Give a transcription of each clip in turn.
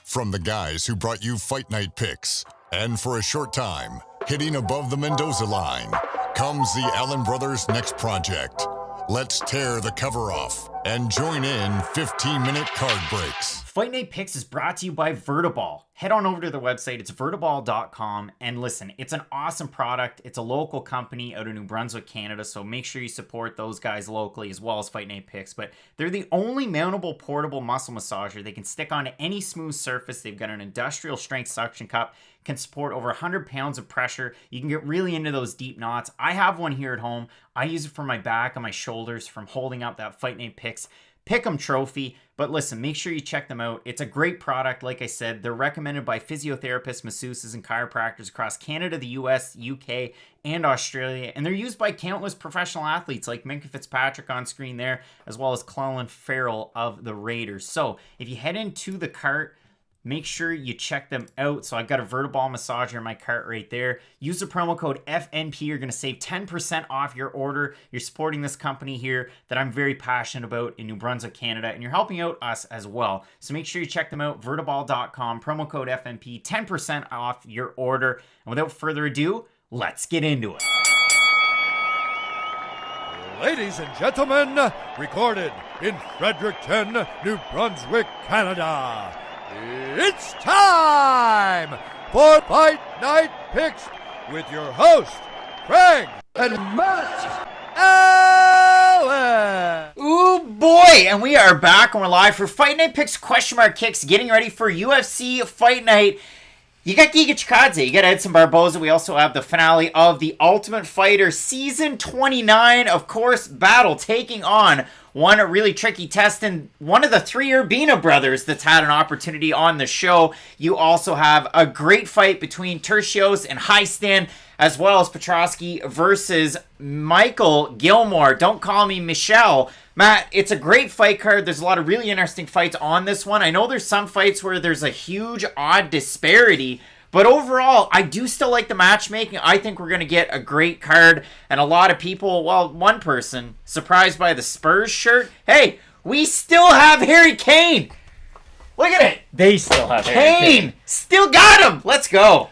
From the guys who brought you Fight Night picks, and for a short time, hitting above the Mendoza line, comes the Allen Brothers' next project. Let's tear the cover off and join in 15-minute card breaks. Fight Night Picks is brought to you by Vertiball. Head on over to their website. It's vertiball.com. And listen, it's an awesome product. It's a local company out of New Brunswick, Canada. So make sure you support those guys locally as well as Fight Night Picks. But they're the only mountable portable muscle massager. They can stick on any smooth surface. They've got an industrial strength suction cup. Can support over 100 pounds of pressure. You can get really into those deep knots. I have one here at home. I use it for my back and my shoulders from holding up that Fight Night Picks Pick'em trophy. But listen, make sure you check them out. It's a great product. Like I said, they're recommended by physiotherapists, masseuses, and chiropractors across Canada, the US, UK, and Australia. And they're used by countless professional athletes like Minka Fitzpatrick on screen there, as well as Clellan Farrell of the Raiders. So if you head into the cart, make sure you check them out. So I've got a Vertiball massager in my cart right there. Use the promo code FNP. You're going to save 10% off your order. You're supporting this company here that I'm very passionate about in New Brunswick, Canada, and you're helping out us as well. So make sure you check them out, vertiball.com, promo code FNP, 10% off your order. And without further ado, let's get into it. Ladies and gentlemen, recorded in Fredericton, New Brunswick, Canada. It's time for Fight Night Picks with your host, Craig and Matt Allen. Ooh boy, and we are back and we're live for Fight Night Picks question mark kicks, getting ready for UFC Fight Night. You got Giga Chikadze, you got Edson Barboza. We also have the finale of The Ultimate Fighter Season 29, of course, battle taking on one really tricky test and one of the three Urbina brothers that's had an opportunity on the show. You also have a great fight between Tercios and Highstand, as well as Petrosky versus Michael Gilmore. Don't call me Michelle. Matt, it's a great fight card. There's a lot of really interesting fights on this one. I know there's some fights where there's a huge odd disparity, but overall, I do still like the matchmaking. I think we're going to get a great card. And a lot of people, well, one person, surprised by the Spurs shirt. Hey, we still have Harry Kane. Look at it. They still have Harry Kane. Still got him. Let's go.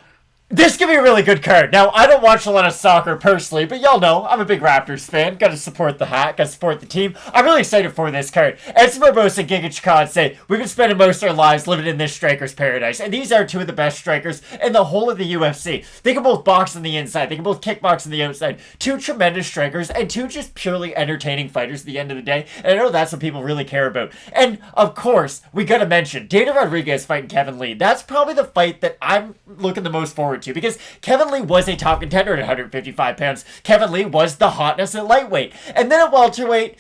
This could be a really good card. Now, I don't watch a lot of soccer personally, but y'all know I'm a big Raptors fan. Gotta support the hat, gotta support the team. I'm really excited for this card. Edson Barboza and Giga Chikadze, we've been spending most of our lives living in this striker's paradise, and these are two of the best strikers in the whole of the UFC. They can both box on the inside, they can both kickbox on the outside. Two tremendous strikers, and two just purely entertaining fighters at the end of the day, and I know that's what people really care about. And, of course, we gotta mention, Dana Rodriguez fighting Kevin Lee. That's probably the fight that I'm looking the most forward to, because Kevin Lee was a top contender at 155 pounds. Kevin Lee was the hotness at lightweight. And then at welterweight,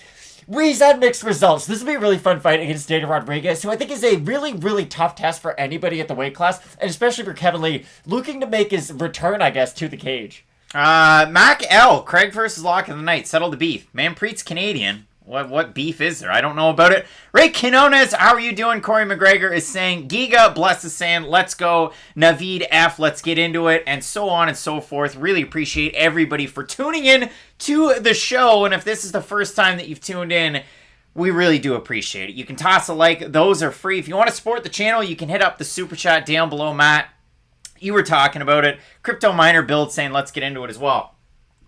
he's had mixed results. This will be a really fun fight against Dana Rodriguez, who I think is a really, really tough test for anybody at the weight class, and especially for Kevin Lee, looking to make his return, I guess, to the cage. Mac L, Craig versus Lock of the Night, settle the beef. Manpreet's Canadian. What beef is there? I don't know about it. Ray Quinones, how are you doing? Corey McGregor is saying, Giga, bless is saying, let's go. Naveed F, let's get into it, and so on and so forth. Really appreciate everybody for tuning in to the show, and if this is the first time that you've tuned in, we really do appreciate it. You can toss a like. Those are free. If you want to support the channel, you can hit up the super chat down below. Matt, you were talking about it. Crypto Miner Build saying, let's get into it as well.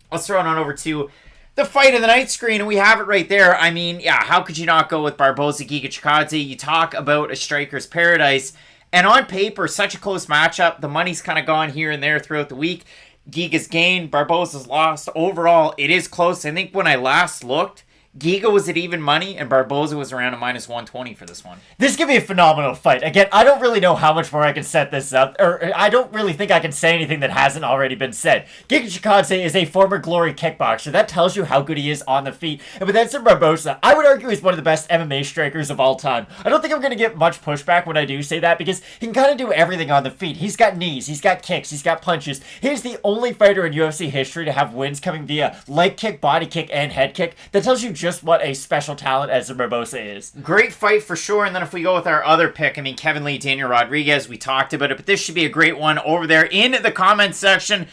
Let's throw it on over to the fight of the night screen, and we have it right there. I mean, yeah, how could you not go with Barboza, Giga Chikadze? You talk about a striker's paradise, and on paper, such a close matchup. The money's kind of gone here and there throughout the week. Giga's gained, Barboza's lost. Overall, it is close. I think when I last looked, Giga was at even money, and Barboza was around a minus 120 for this one. This could be a phenomenal fight. Again, I don't really know how much more I can set this up, or I don't really think I can say anything that hasn't already been said. Giga Chikadze is a former Glory kickboxer. That tells you how good he is on the feet. And with Edson Barboza, I would argue he's one of the best MMA strikers of all time. I don't think I'm going to get much pushback when I do say that, because he can kind of do everything on the feet. He's got knees, he's got kicks, he's got punches. He's the only fighter in UFC history to have wins coming via leg kick, body kick, and head kick. That tells you just what a special talent Edson Barboza is. Great fight for sure. And then if we go with our other pick, I mean, Kevin Lee, Daniel Rodriguez, we talked about it, but this should be a great one over there in the comments section.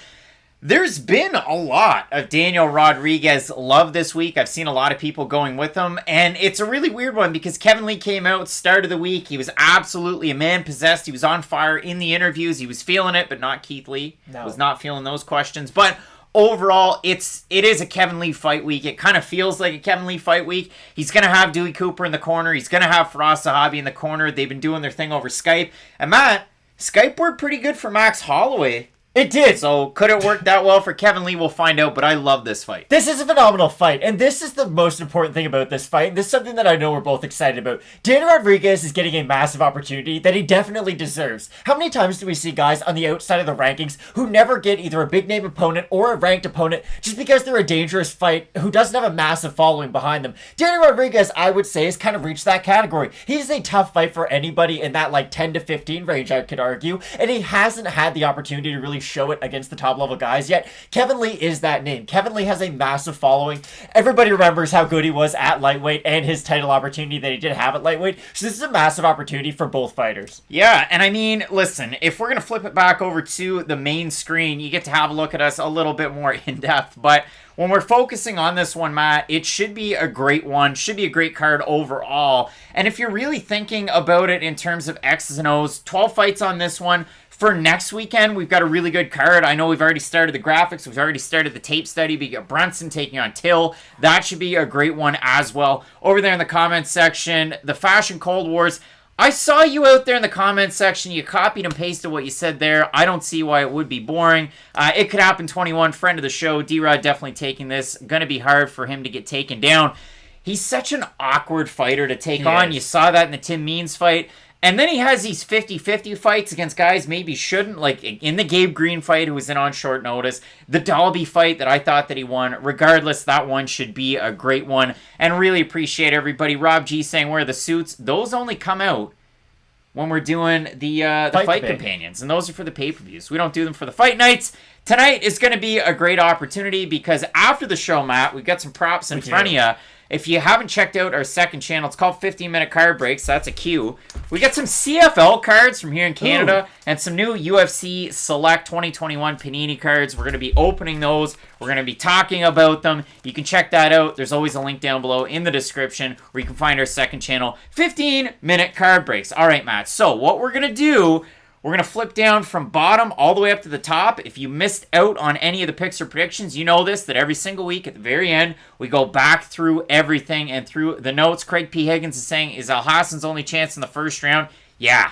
There's been a lot of Daniel Rodriguez love this week. I've seen a lot of people going with him, and it's a really weird one because Kevin Lee came out start of the week. He was absolutely a man possessed. He was on fire in the interviews. He was feeling it, but not Keith Lee. No. Was not feeling those questions. But overall, it is a Kevin Lee fight week. It kind of feels like a Kevin Lee fight week. He's going to have Dewey Cooper in the corner. He's going to have Faraz Zahabi in the corner. They've been doing their thing over Skype. And Matt, Skype worked pretty good for Max Holloway. It did. So could it work that well for Kevin Lee? We'll find out, but I love this fight. This is a phenomenal fight, and this is the most important thing about this fight, and this is something that I know we're both excited about. Daniel Rodriguez is getting a massive opportunity that he definitely deserves. How many times do we see guys on the outside of the rankings who never get either a big-name opponent or a ranked opponent just because they're a dangerous fight who doesn't have a massive following behind them? Daniel Rodriguez, I would say, has kind of reached that category. He's a tough fight for anybody in that, 10 to 15 range, I could argue, and he hasn't had the opportunity to really show it against the top level guys yet. Kevin Lee is that name. Kevin Lee has a massive following. Everybody remembers how good he was at lightweight and his title opportunity that he did have at lightweight. So this is a massive opportunity for both fighters. Yeah, and I mean, listen, if we're going to flip it back over to the main screen, you get to have a look at us a little bit more in depth. But when we're focusing on this one, Matt, it should be a great one. Should be a great card overall. And if you're really thinking about it in terms of X's and O's, 12 fights on this one. For next weekend, we've got a really good card. I know we've already started the graphics. We've already started the tape study. We got Brunson taking on Till. That should be a great one as well. Over there in the comments section, the Fashion Cold Wars. I saw you out there in the comments section. You copied and pasted what you said there. I don't see why it would be boring. It could happen 21. Friend of the show, D-Rod definitely taking this. Going to be hard for him to get taken down. He's such an awkward fighter to take on. You saw that in the Tim Means fight. And then he has these 50-50 fights against guys maybe shouldn't, like in the Gabe Green fight who was in on short notice, the Dalby fight that I thought that he won. Regardless, that one should be a great one. And really appreciate everybody. Rob G saying, where are the suits? Those only come out when we're doing the fight companions. And those are for the pay-per-views. We don't do them for the fight nights. Tonight is going to be a great opportunity because after the show, Matt, we've got some props in front of you. If you haven't checked out our second channel, it's called 15-Minute Card Breaks. So that's a cue. We got some CFL cards from here in Canada and some new UFC Select 2021 Panini cards. We're going to be opening those. We're going to be talking about them. You can check that out. There's always a link down below in the description where you can find our second channel, 15-Minute Card Breaks. All right, Matt. So what we're going to do... We're going to flip down from bottom all the way up to the top. If you missed out on any of the picks or predictions, you know this, that every single week at the very end, we go back through everything and through the notes. Craig P. Higgins is saying, is Alhassan's only chance in the first round? Yeah,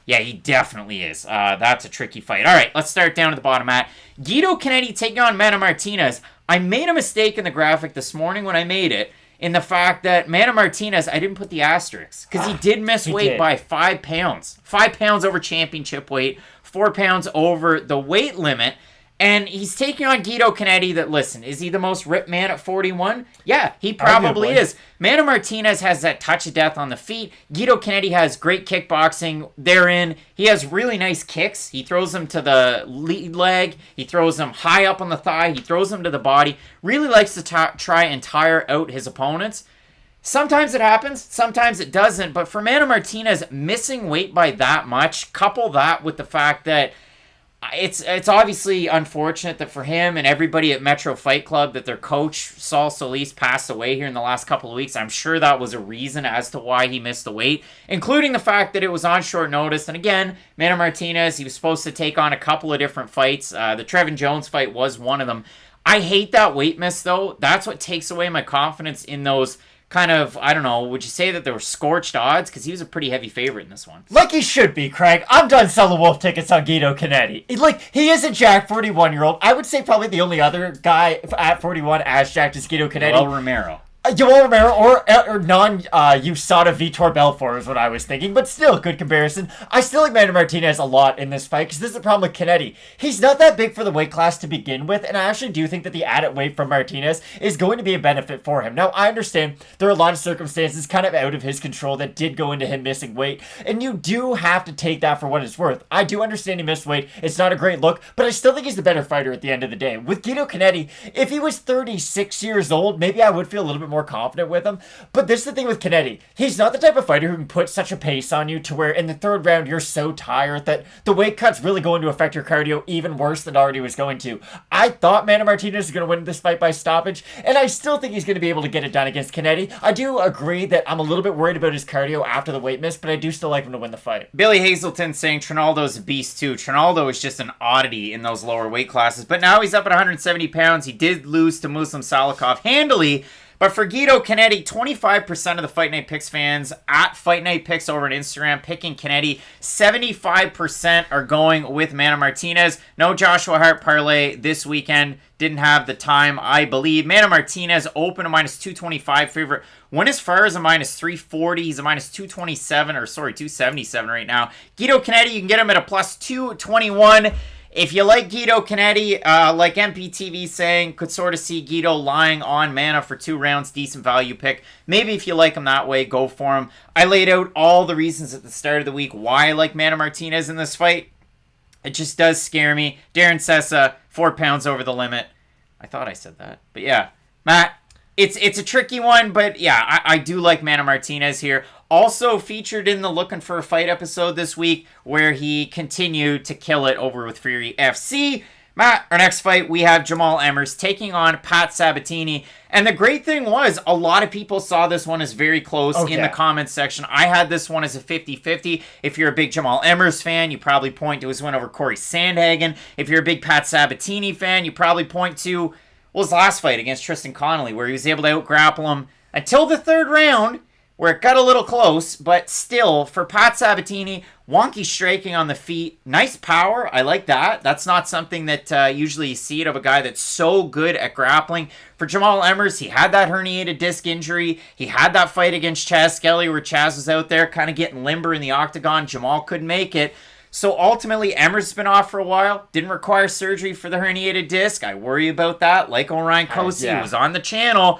he definitely is. That's a tricky fight. All right, let's start down at the bottom, Matt. Guido Cannetti taking on Mana Martinez. I made a mistake in the graphic this morning when I made it. In the fact that Mana Martinez, I didn't put the asterisks because he did miss weight by 5 pounds. 5 pounds over championship weight, 4 pounds over the weight limit. And he's taking on Guido Cannetti that, listen, is he the most ripped man at 41? Yeah, he probably is. Mana Martinez has that touch of death on the feet. Guido Cannetti has great kickboxing therein. He has really nice kicks. He throws them to the lead leg. He throws them high up on the thigh. He throws them to the body. Really likes to try and tire out his opponents. Sometimes it happens, sometimes it doesn't. But for Mana Martinez, missing weight by that much, couple that with the fact that it's obviously unfortunate that for him and everybody at Metro Fight Club that their coach, Saul Solis, passed away here in the last couple of weeks. I'm sure that was a reason as to why he missed the weight, including the fact that it was on short notice. And again, Mana Martinez, he was supposed to take on a couple of different fights. The Trevin Jones fight was one of them. I hate that weight miss, though. That's what takes away my confidence in those kind of, I don't know, would you say that there were scorched odds? Because he was a pretty heavy favorite in this one. Like he should be, Craig. I'm done selling wolf tickets on Guido Cannetti. He is a jacked 41-year-old. I would say probably the only other guy at 41 as jacked is Guido Cannetti. Joel Romero. Joel Romero or non-USADA Vitor Belfort is what I was thinking, but still, good comparison. I still like Mana Martinez a lot in this fight because this is the problem with Cannetti. He's not that big for the weight class to begin with, and I actually do think that the added weight from Martinez is going to be a benefit for him. Now, I understand there are a lot of circumstances kind of out of his control that did go into him missing weight, and you do have to take that for what it's worth. I do understand he missed weight. It's not a great look, but I still think he's the better fighter at the end of the day. With Guido Cannetti, if he was 36 years old, maybe I would feel a little bit more confident with him. But this is the thing with Cannetti. He's not the type of fighter who can put such a pace on you to where in the third round you're so tired that the weight cut's really going to affect your cardio even worse than already was going to. I thought Manny Martinez was going to win this fight by stoppage, and I still think he's going to be able to get it done against Cannetti. I do agree that I'm a little bit worried about his cardio after the weight miss, but I do still like him to win the fight. Billy Hazelton saying Trinaldo's a beast too. Trinaldo is just an oddity in those lower weight classes, but now he's up at 170 pounds. He did lose to Muslim Salikov handily. But for Guido Cannetti, 25% of the Fight Night Picks fans at Fight Night Picks over on Instagram picking Cannetti. 75% are going with Manny Martinez. No Joshua Hart parlay this weekend. Didn't have the time, I believe. Manny Martinez open a minus 225 favorite. Went as far as a minus 340. He's a minus 277 right now. Guido Cannetti, you can get him at a plus 221. If you like Guido Cannetti, like MPTV saying, could sort of see Guido lying on Manny for 2 rounds, decent value pick. Maybe if you like him that way, go for him. I laid out all the reasons at the start of the week why I like Manny Martinez in this fight. It just does scare me. Darren Sessa, 4 pounds over the limit. I thought I said that. But yeah, Matt, it's a tricky one, but yeah, I do like Manny Martinez here. Also featured in the Looking for a Fight episode this week, where he continued to kill it over with Fury FC. Matt, our next fight, we have Jamall Emmers taking on Pat Sabatini. And the great thing was, a lot of people saw this one as very close in the comments section. I had this one as a 50-50. If you're a big Jamall Emmers fan, you probably point to his win over Corey Sandhagen. If you're a big Pat Sabatini fan, you probably point to, well, his last fight against Tristan Connolly, where he was able to out-grapple him until the third round, where it got a little close, but still, for Pat Sabatini, wonky striking on the feet, nice power, I like that. That's not something that usually you see it of a guy that's so good at grappling. For Jamall Emmers, he had that herniated disc injury, he had that fight against Chaz Skelly where Chaz was out there kind of getting limber in the octagon, Jamall couldn't make it. So ultimately, Emmers has been off for a while, didn't require surgery for the herniated disc, I worry about that, like Orion Kosi was on the channel.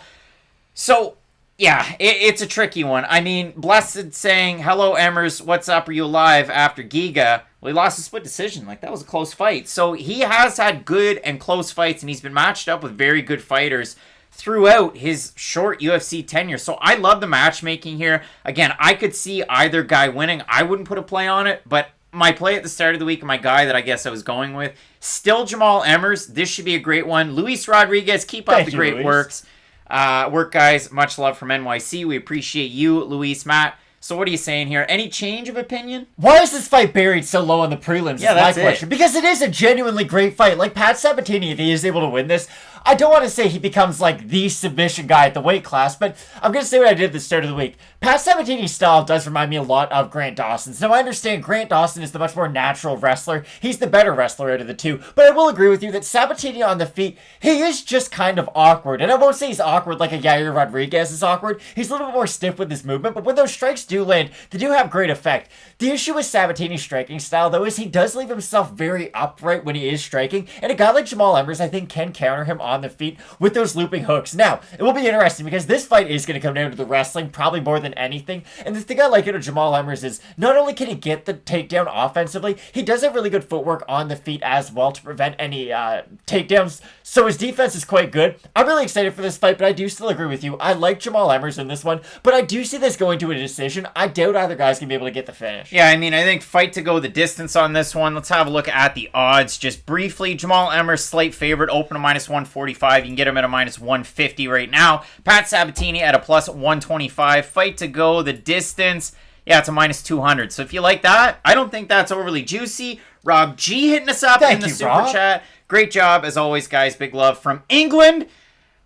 So, yeah, it's a tricky one. I mean, Blessed saying, hello, Emmers, what's up, are you alive after Giga? Well, he lost a split decision. Like, that was a close fight. So he has had good and close fights, and he's been matched up with very good fighters throughout his short UFC tenure. So I love the matchmaking here. Again, I could see either guy winning. I wouldn't put a play on it, but my play at the start of the week, and my guy that I guess I was going with, still Jamall Emmers. This should be a great one. Luis Rodriguez, keep up the great works. Work, guys. Much love from NYC. We appreciate you, Luis. Matt, so what are you saying here? Any change of opinion? Why is this fight buried so low on the prelims? Yeah, that's my question. Because it is a genuinely great fight. Like, Pat Sabatini, if he is able to win this, I don't want to say he becomes like the submission guy at the weight class, but I'm going to say what I did at the start of the week. Pat Sabatini's style does remind me a lot of Grant Dawson's. Now, I understand Grant Dawson is the much more natural wrestler. He's the better wrestler out of the two, but I will agree with you that Sabatini on the feet, he is just kind of awkward. And I won't say he's awkward like a Yair Rodriguez is awkward. He's a little bit more stiff with his movement, but when those strikes do land, they do have great effect. The issue with Sabatini's striking style, though, is he does leave himself very upright when he is striking, and a guy like Jamall Emmers, I think, can counter him on the feet with those looping hooks. Now, it will be interesting because this fight is going to come down to the wrestling probably more than anything, and the thing I like about Jamall Emmers is not only can he get the takedown offensively, he does have really good footwork on the feet as well to prevent any takedowns, so his defense is quite good. I'm really excited for this fight, but I do still agree with you. I like Jamall Emmers in this one, but I do see this going to a decision. I doubt either guy's going to be able to get the finish. Yeah, I mean, I think fight to go the distance on this one. Let's have a look at the odds just briefly. Jamall Emmers, slight favorite, open to minus 145. You can get him at a minus 150 right now. Pat Sabatini at a plus 125. Fight to go the distance. Yeah, it's a minus 200. So if you like that, I don't think that's overly juicy. Rob G hitting us up in the super chat. Great job, as always, guys. Big love from England.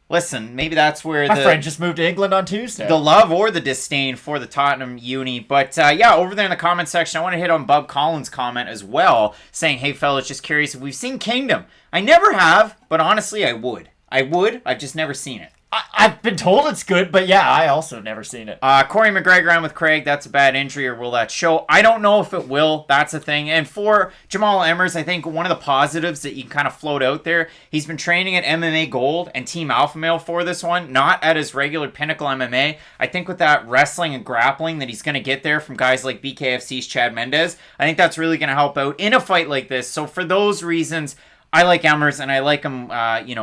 Listen, maybe that's where my friend just moved to England on Tuesday. The love or the disdain for the Tottenham uni. But yeah, over there in the comment section, I want to hit on Bob Collins' comment as well, saying, hey, fellas, just curious if we've seen Kingdom. I never have, but honestly, I would. I've just never seen it. I've been told it's good, but yeah, I also have never seen it. Corey McGregor on with Craig, that's a bad injury, or will that show? I don't know if it will. That's the thing. And for Jamall Emmers, I think one of the positives that you can kind of float out there, he's been training at MMA Gold and Team Alpha Male for this one, not at his regular Pinnacle MMA. I think with that wrestling and grappling that he's going to get there from guys like BKFC's Chad Mendez, I think that's really going to help out in a fight like this. So for those reasons, I like Emmers, and I like him,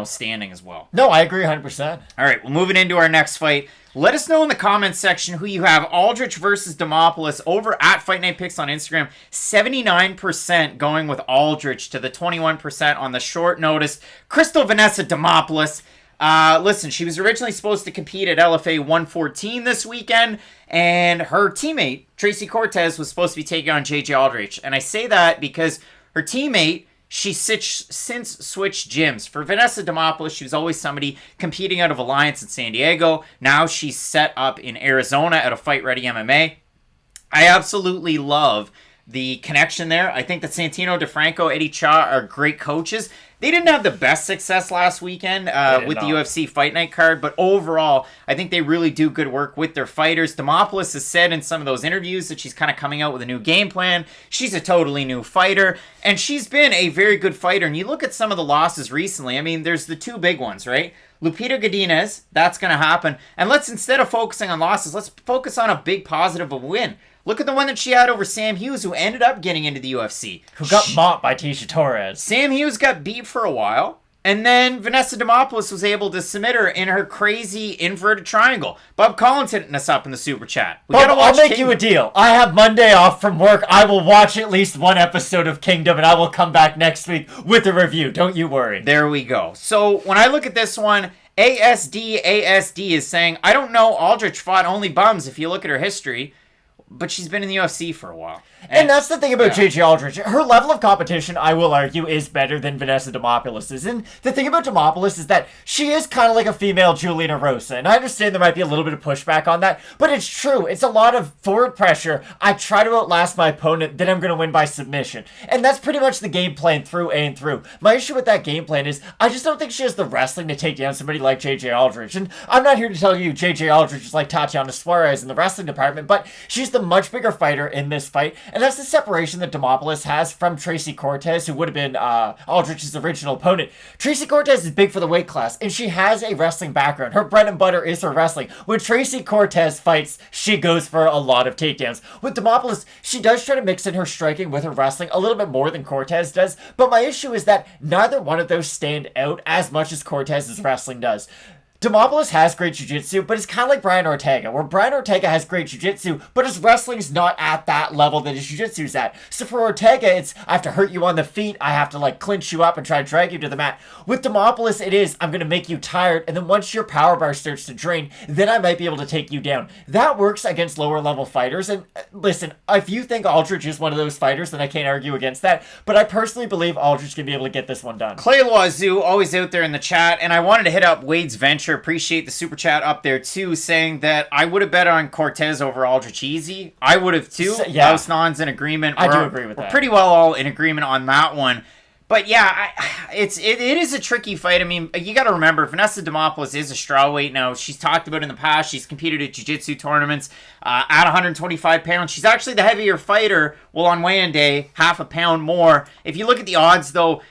standing as well. No, I agree 100%. All right, well, moving into our next fight. Let us know in the comments section who you have. Aldrich versus Demopoulos over at Fight Night Picks on Instagram. 79% going with Aldrich to the 21% on the short notice. Crystal Vanessa Demopoulos. Listen, she was originally supposed to compete at LFA 114 this weekend, and her teammate, Tracy Cortez, was supposed to be taking on JJ Aldrich. And I say that because her teammate, she's since switched gyms. For Vanessa Demopoulos, she was always somebody competing out of Alliance in San Diego. Now she's set up in Arizona at a Fight Ready MMA. I absolutely love the connection there. I think that Santino DeFranco, Eddie Cha are great coaches. They didn't have the best success last weekend with the UFC Fight Night card, but overall, I think they really do good work with their fighters. Demopoulos has said in some of those interviews that she's kind of coming out with a new game plan. She's a totally new fighter, and she's been a very good fighter. And you look at some of the losses recently, I mean, there's the two big ones, right? Lupita Godinez, that's going to happen. And let's, instead of focusing on losses, let's focus on a big positive of a win. Look at the one that she had over Sam Hughes, who ended up getting into the UFC. Who got mopped by Tisha Torres. Sam Hughes got beat for a while, and then Vanessa Demopoulos was able to submit her in her crazy inverted triangle. Bob Collins hitting us up in the super chat. I'll make you a deal. I have Monday off from work. I will watch at least one episode of Kingdom, and I will come back next week with a review. Don't you worry. There we go. So when I look at this one, ASD is saying, I don't know, Aldrich fought only bums if you look at her history. But she's been in the UFC for a while. And that's the thing about JJ Aldrich. Her level of competition, I will argue, is better than Vanessa Demopoulos'. And the thing about Demopoulos is that she is kind of like a female Juliana Rosa. And I understand there might be a little bit of pushback on that, but it's true. It's a lot of forward pressure. I try to outlast my opponent, then I'm going to win by submission. And that's pretty much the game plan through and through. My issue with that game plan is I just don't think she has the wrestling to take down somebody like JJ Aldrich. And I'm not here to tell you JJ Aldrich is like Tatiana Suarez in the wrestling department, but she's the much bigger fighter in this fight, and that's the separation that Demopoulos has from Tracy Cortez, who would have been Aldrich's original opponent. Tracy Cortez is big for the weight class, and she has a wrestling background. Her bread and butter is her wrestling. When Tracy Cortez fights, she goes for a lot of takedowns. With Demopoulos, she does try to mix in her striking with her wrestling a little bit more than Cortez does, but my issue is that neither one of those stand out as much as Cortez's wrestling does. Demopoulos has great jiu-jitsu, but it's kind of like Brian Ortega, where Brian Ortega has great jiu-jitsu, but his wrestling's not at that level that his jiu-jitsu's at. So for Ortega, it's, I have to hurt you on the feet, I have to like clinch you up and try to drag you to the mat. With Demopoulos, it is, I'm going to make you tired, and then once your power bar starts to drain, then I might be able to take you down. That works against lower level fighters, and listen, if you think Aldrich is one of those fighters, then I can't argue against that, but I personally believe Aldrich can be able to get this one done. Clay Loiseau, always out there in the chat, and I wanted to hit up Wade's Venture. Appreciate the super chat up there too, saying that I would have bet on Cortez over Aldrich easy. I would have too. Yeah. Lausnon's in agreement. I do agree with that. We're pretty well all in agreement on that one. But yeah, it is a tricky fight. I mean, you got to remember, Vanessa Demopoulos is a strawweight now. She's talked about in the past. She's competed at jiu-jitsu tournaments at 125 pounds. She's actually the heavier fighter. Well, on weigh-in day, half a pound more. If you look at the odds, though,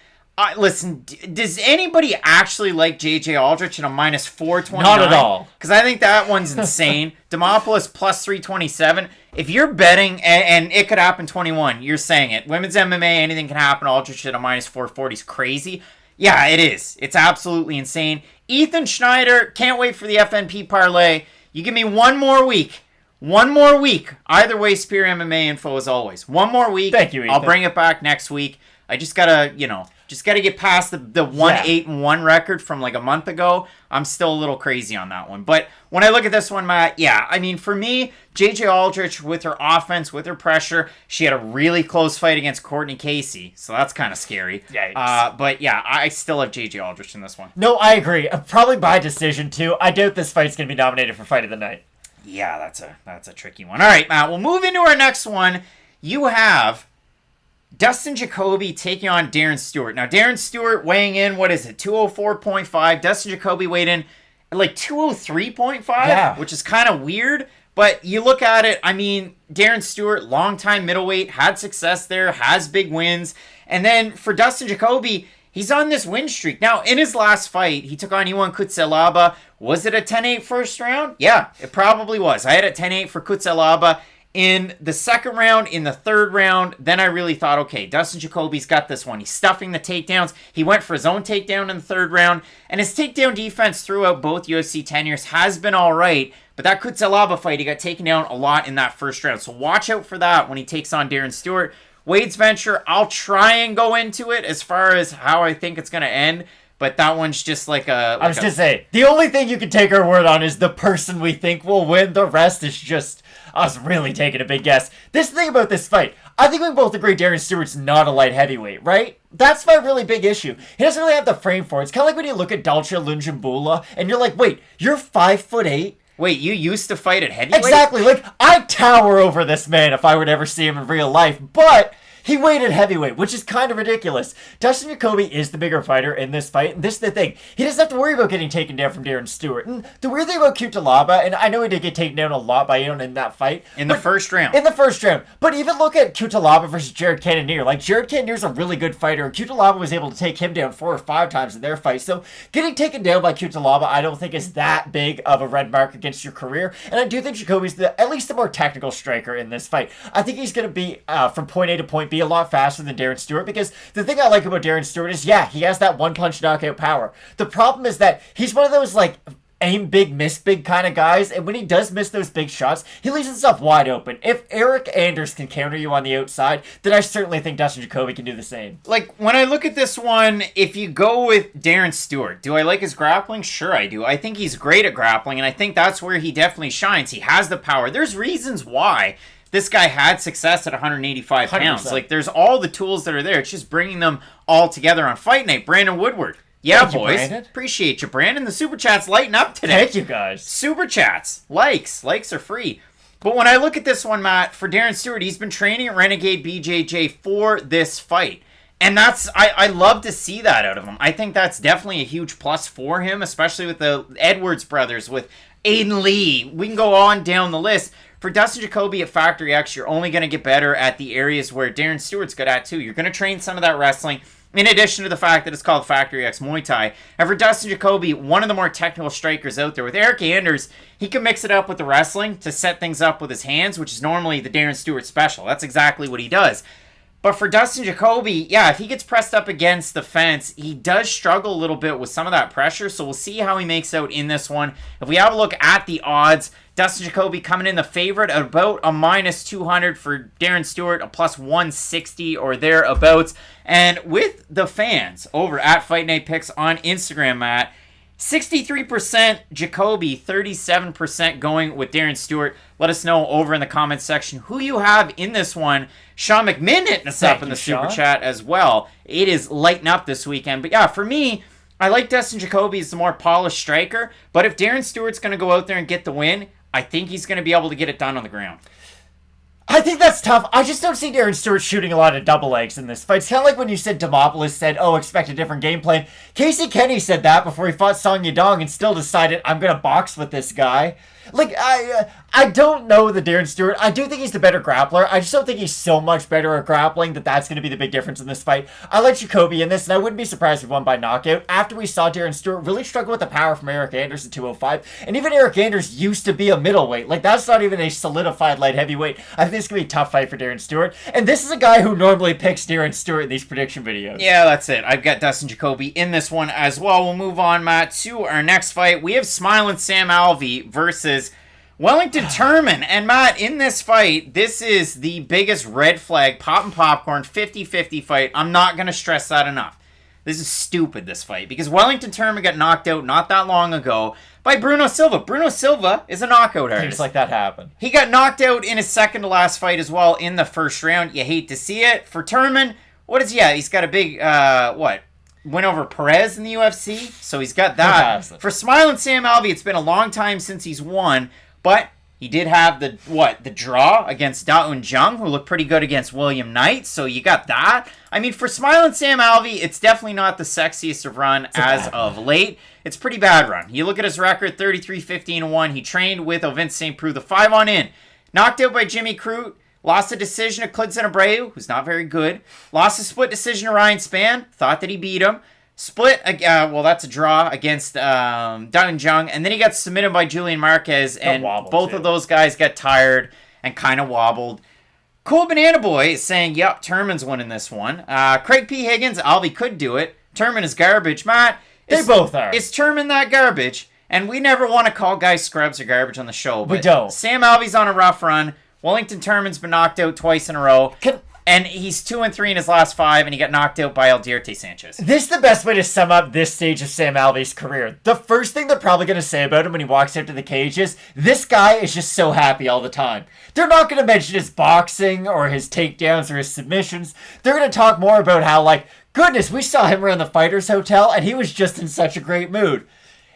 listen, does anybody actually like JJ Aldrich at a minus 429? Not at all. Because I think that one's insane. Demopoulos plus 327. If you're betting, and it could happen 21, you're saying it. Women's MMA, anything can happen. Aldrich at a minus 440 is crazy. Yeah, it is. It's absolutely insane. Ethan Schneider, can't wait for the FNP parlay. You give me one more week. One more week. Either way, Spear MMA info as always. One more week. Thank you, Ethan. I'll bring it back next week. I just gotta, get past the 1-8-1 record from like a month ago. I'm still a little crazy on that one. But when I look at this one, Matt, yeah, I mean, for me, JJ Aldrich with her offense, with her pressure, she had a really close fight against Courtney Casey, so that's kind of scary. Yikes. But yeah, I still have JJ Aldrich in this one. No, I agree. Probably by decision too. I doubt this fight's going to be nominated for Fight of the Night. Yeah, that's a tricky one. All right, Matt, we'll move into our next one. You have Dustin Jacoby taking on Darren Stewart. Now, Darren Stewart weighing in, 204.5. Dustin Jacoby weighed in at like 203.5, which is kind of weird. But you look at it, I mean, Darren Stewart, longtime middleweight, had success there, has big wins. And then for Dustin Jacoby, he's on this win streak. Now, in his last fight, he took on Iwan Kutselaba. Was it a 10-8 first round? Yeah, it probably was. I had a 10-8 for Kutselaba. In the second round, in the third round, then I really thought, okay, Dustin Jacoby's got this one. He's stuffing the takedowns. He went for his own takedown in the third round, and his takedown defense throughout both UFC tenures has been all right, but that Cutelaba fight, he got taken down a lot in that first round. So watch out for that when he takes on Darren Stewart. Wade's venture, I'll try and go into it as far as how I think it's going to end, but that one's just like a... I was going to say, the only thing you can take our word on is the person we think will win. The rest is just us really taking a big guess. This thing about this fight, I think we both agree Darren Stewart's not a light heavyweight, right? That's my really big issue. He doesn't really have the frame for it. It's kind of like when you look at Dalcha Lungiambula, and you're like, wait, you're 5'8"? Wait, you used to fight at heavyweight? Exactly. Like, I tower over this man if I would ever see him in real life, but he weighed at heavyweight, which is kind of ridiculous. Dustin Jacoby is the bigger fighter in this fight, and this is the thing. He doesn't have to worry about getting taken down from Darren Stewart. And the weird thing about Cutelaba, and I know he did get taken down a lot by Ion in that fight. In the first round. In the first round. But even look at Cutelaba versus Jared Cannonier. Like, Jared Cannonier's a really good fighter, and Cutelaba was able to take him down 4 or 5 times in their fight. So getting taken down by Cutelaba, I don't think is that big of a red mark against your career. And I do think Jacoby's at least the more technical striker in this fight. I think he's going to be, from point A to point B, a lot faster than Darren Stewart, because the thing I like about Darren Stewart is, yeah, he has that one-punch knockout power. The problem is that he's one of those, like, aim big, miss big kind of guys, and when he does miss those big shots, he leaves himself wide open. If Eric Anders can counter you on the outside, then I certainly think Dustin Jacoby can do the same. Like, when I look at this one, if you go with Darren Stewart, do I like his grappling? Sure I do. I think he's great at grappling, and I think that's where he definitely shines. He has the power. There's reasons why this guy had success at 185 pounds. 100%. Like, there's all the tools that are there. It's just bringing them all together on Fight Night. Brandon Woodward. Yeah, Thank you, boys. Brandon. Appreciate you, Brandon. The Super Chat's lighting up today. Thank you, guys. Super Chats. Likes are free. But when I look at this one, Matt, for Darren Stewart, he's been training at Renegade BJJ for this fight. And that's, I love to see that out of him. I think that's definitely a huge plus for him, especially with the Edwards brothers, with Aiden Lee. We can go on down the list. For Dustin Jacoby at Factory X, you're only going to get better at the areas where Darren Stewart's good at, too. You're going to train some of that wrestling, in addition to the fact that it's called Factory X Muay Thai. And for Dustin Jacoby, one of the more technical strikers out there. With Eric Anders, he can mix it up with the wrestling to set things up with his hands, which is normally the Darren Stewart special. That's exactly what he does. But for Dustin Jacoby, yeah, if he gets pressed up against the fence, he does struggle a little bit with some of that pressure, so we'll see how he makes out in this one. If we have a look at the odds, Dustin Jacoby coming in the favorite at about a minus 200 for Darren Stewart, a plus 160 or thereabouts. And with the fans over at Fight Night Picks on Instagram, Matt, 63% Jacoby, 37% going with Darren Stewart. Let us know over in the comments section who you have in this one. Sean McMinn hitting us up in the Super Chat as well. It is lighting up this weekend. But yeah, for me, I like Dustin Jacoby as the more polished striker. But if Darren Stewart's going to go out there and get the win, I think he's going to be able to get it done on the ground. I think that's tough. I just don't see Darren Stewart shooting a lot of double legs in this fight. It's kind of like when you said Demopoulos said, oh, expect a different game plan. Casey Kenny said that before he fought Song Yadong and still decided, I'm going to box with this guy. Like, I don't know the Darren Stewart. I do think he's the better grappler. I just don't think he's so much better at grappling that that's going to be the big difference in this fight. I like Jacoby in this, and I wouldn't be surprised if he won by knockout. After we saw Darren Stewart really struggle with the power from Eric Anders at 205, and even Eric Anders used to be a middleweight. Like, that's not even a solidified light heavyweight. I think this is going to be a tough fight for Darren Stewart. And this is a guy who normally picks Darren Stewart in these prediction videos. Yeah, that's it. I've got Dustin Jacoby in this one as well. We'll move on, Matt, to our next fight. We have Smiling Sam Alvey versus Wellington Turman. And Matt, in this fight, this is the biggest red flag, pop and popcorn, 50-50 fight. I'm not going to stress that enough. This is stupid, this fight, because Wellington Turman got knocked out not that long ago by Bruno Silva. Bruno Silva is a knockout artist. Things like that happen. He got knocked out in his second to last fight as well in the first round. You hate to see it. For Turman, he's got a big, win over Perez in the UFC, so he's got that. For Smiling Sam Alvey, it's been a long time since he's won, but he did have the draw against Daun Jung, who looked pretty good against William Knight, so you got that. I mean, for Smiling Sam Alvey, it's definitely not the sexiest of run as of late. It's a pretty bad run. You look at his record, 33-15-1. He trained with Vince St. Preux, the 5-on-in. Knocked out by Jimmy Crute. Lost a decision to Klidson Abreu, who's not very good. Lost a split decision to Ryan Spann. Thought that he beat him. Split, that's a draw against Daun Jung. And then he got submitted by Julian Marquez. And both of those guys got tired. and kind of wobbled. Cool Banana Boy is saying, yep, Turman's winning this one. Craig P. Higgins, Alvey could do it. Turman is garbage. Matt, they both are. Is Turman that garbage? And we never want to call guys scrubs or garbage on the show. But we don't. Sam Alvey's on a rough run. Wellington Turman's been knocked out twice in a row. And he's 2-3 in his last 5, and he got knocked out by Aldrich Sanchez. This is the best way to sum up this stage of Sam Alvey's career. The first thing they're probably going to say about him when he walks out to the cage is, this guy is just so happy all the time. They're not going to mention his boxing or his takedowns or his submissions. They're going to talk more about how, like, goodness, we saw him around the Fighters Hotel, and he was just in such a great mood.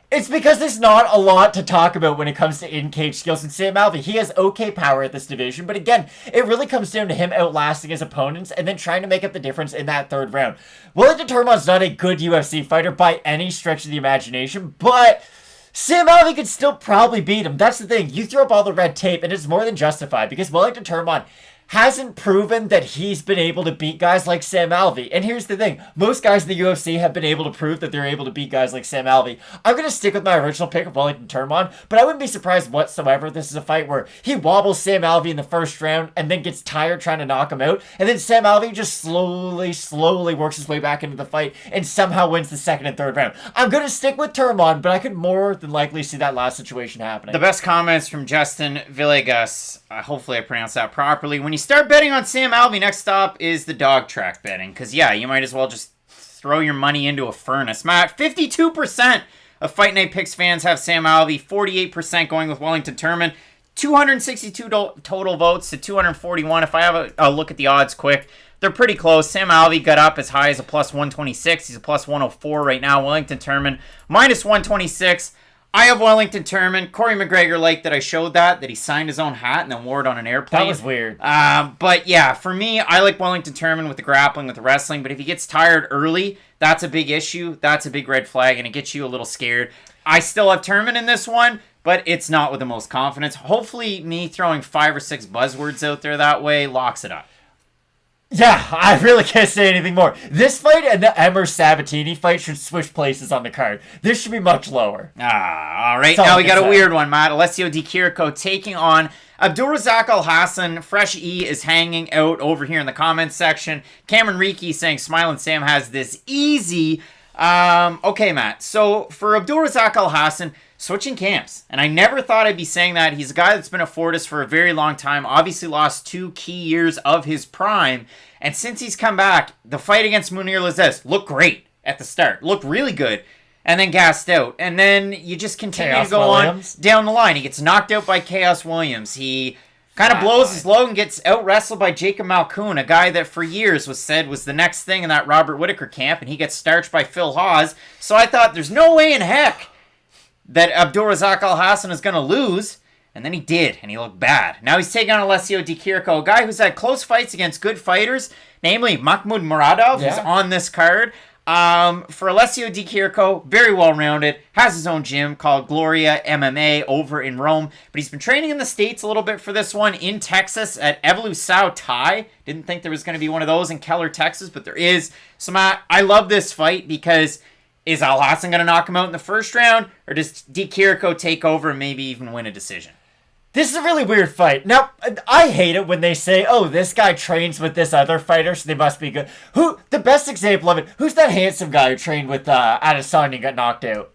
It's because there's not a lot to talk about when it comes to in-cage skills in Sam Alvey. He has okay power at this division, but again, it really comes down to him outlasting his opponents and then trying to make up the difference in that third round. Wellington Turman's not a good UFC fighter by any stretch of the imagination, but Sam Alvey could still probably beat him. That's the thing. You throw up all the red tape, and it's more than justified because Wellington Turman hasn't proven that he's been able to beat guys like Sam Alvey. And here's the thing. Most guys in the UFC have been able to prove that they're able to beat guys like Sam Alvey. I'm going to stick with my original pick of Wellington Turman, but I wouldn't be surprised whatsoever if this is a fight where he wobbles Sam Alvey in the first round and then gets tired trying to knock him out. And then Sam Alvey just slowly works his way back into the fight and somehow wins the second and third round. I'm going to stick with Turman, but I could more than likely see that last situation happening. The best comments from Justin Villegas. Hopefully I pronounced that properly. When you start betting on Sam Alvey, next stop is the dog track betting. Because, yeah, you might as well just throw your money into a furnace. Matt, 52% of Fight Night Picks fans have Sam Alvey. 48% going with Wellington Turman. 262 total votes to 241. If I have a look at the odds quick, they're pretty close. Sam Alvey got up as high as a plus 126. He's a plus 104 right now. Wellington Turman, minus 126. I have Wellington Turman. Corey McGregor liked that I showed that he signed his own hat and then wore it on an airplane. That was weird. But yeah, for me, I like Wellington Turman with the grappling, with the wrestling. But if he gets tired early, that's a big issue. That's a big red flag, and it gets you a little scared. I still have Turman in this one, but it's not with the most confidence. Hopefully, me throwing 5 or 6 buzzwords out there that way locks it up. Yeah, I really can't say anything more. This fight and the Emmers Sabatini fight should switch places on the card. This should be much lower. All right. Now we got a weird one, Matt. Alessio Di Chirico taking on Abdul Razak Alhassan. Fresh E is hanging out over here in the comments section. Cameron Reiki saying Smiling Sam has this easy. Okay, Matt. So for Abdul Razak Alhassan, switching camps. And I never thought I'd be saying that. He's a guy that's been at Fortis for a very long time. Obviously lost 2 key years of his prime. And since he's come back, the fight against Munir Lazez looked great at the start. Looked really good. And then gassed out. And then you just continue to go on down the line. He gets knocked out by Chaos Williams. He kind of blows his load and gets out-wrestled by Jacob Malkoun, a guy that for years was said was the next thing in that Robert Whittaker camp. And he gets starched by Phil Hawes. So I thought, there's no way in heck that Abdul Razak Alhassan is going to lose, and then he did, and he looked bad. Now he's taking on Alessio Di Chirico, a guy who's had close fights against good fighters, namely Mahmoud Muradov, who's on this card. For Alessio Di Chirico, very well-rounded, has his own gym called Gloria MMA over in Rome, but he's been training in the States a little bit for this one, in Texas at Evolução Thai. Didn't think there was going to be one of those in Keller, Texas, but there is. So, Matt, I love this fight because is Alhassan going to knock him out in the first round, or does Di Chirico take over and maybe even win a decision? This is a really weird fight. Now, I hate it when they say, oh, this guy trains with this other fighter, so they must be good. The best example of it, who's that handsome guy who trained with Adesanya and got knocked out?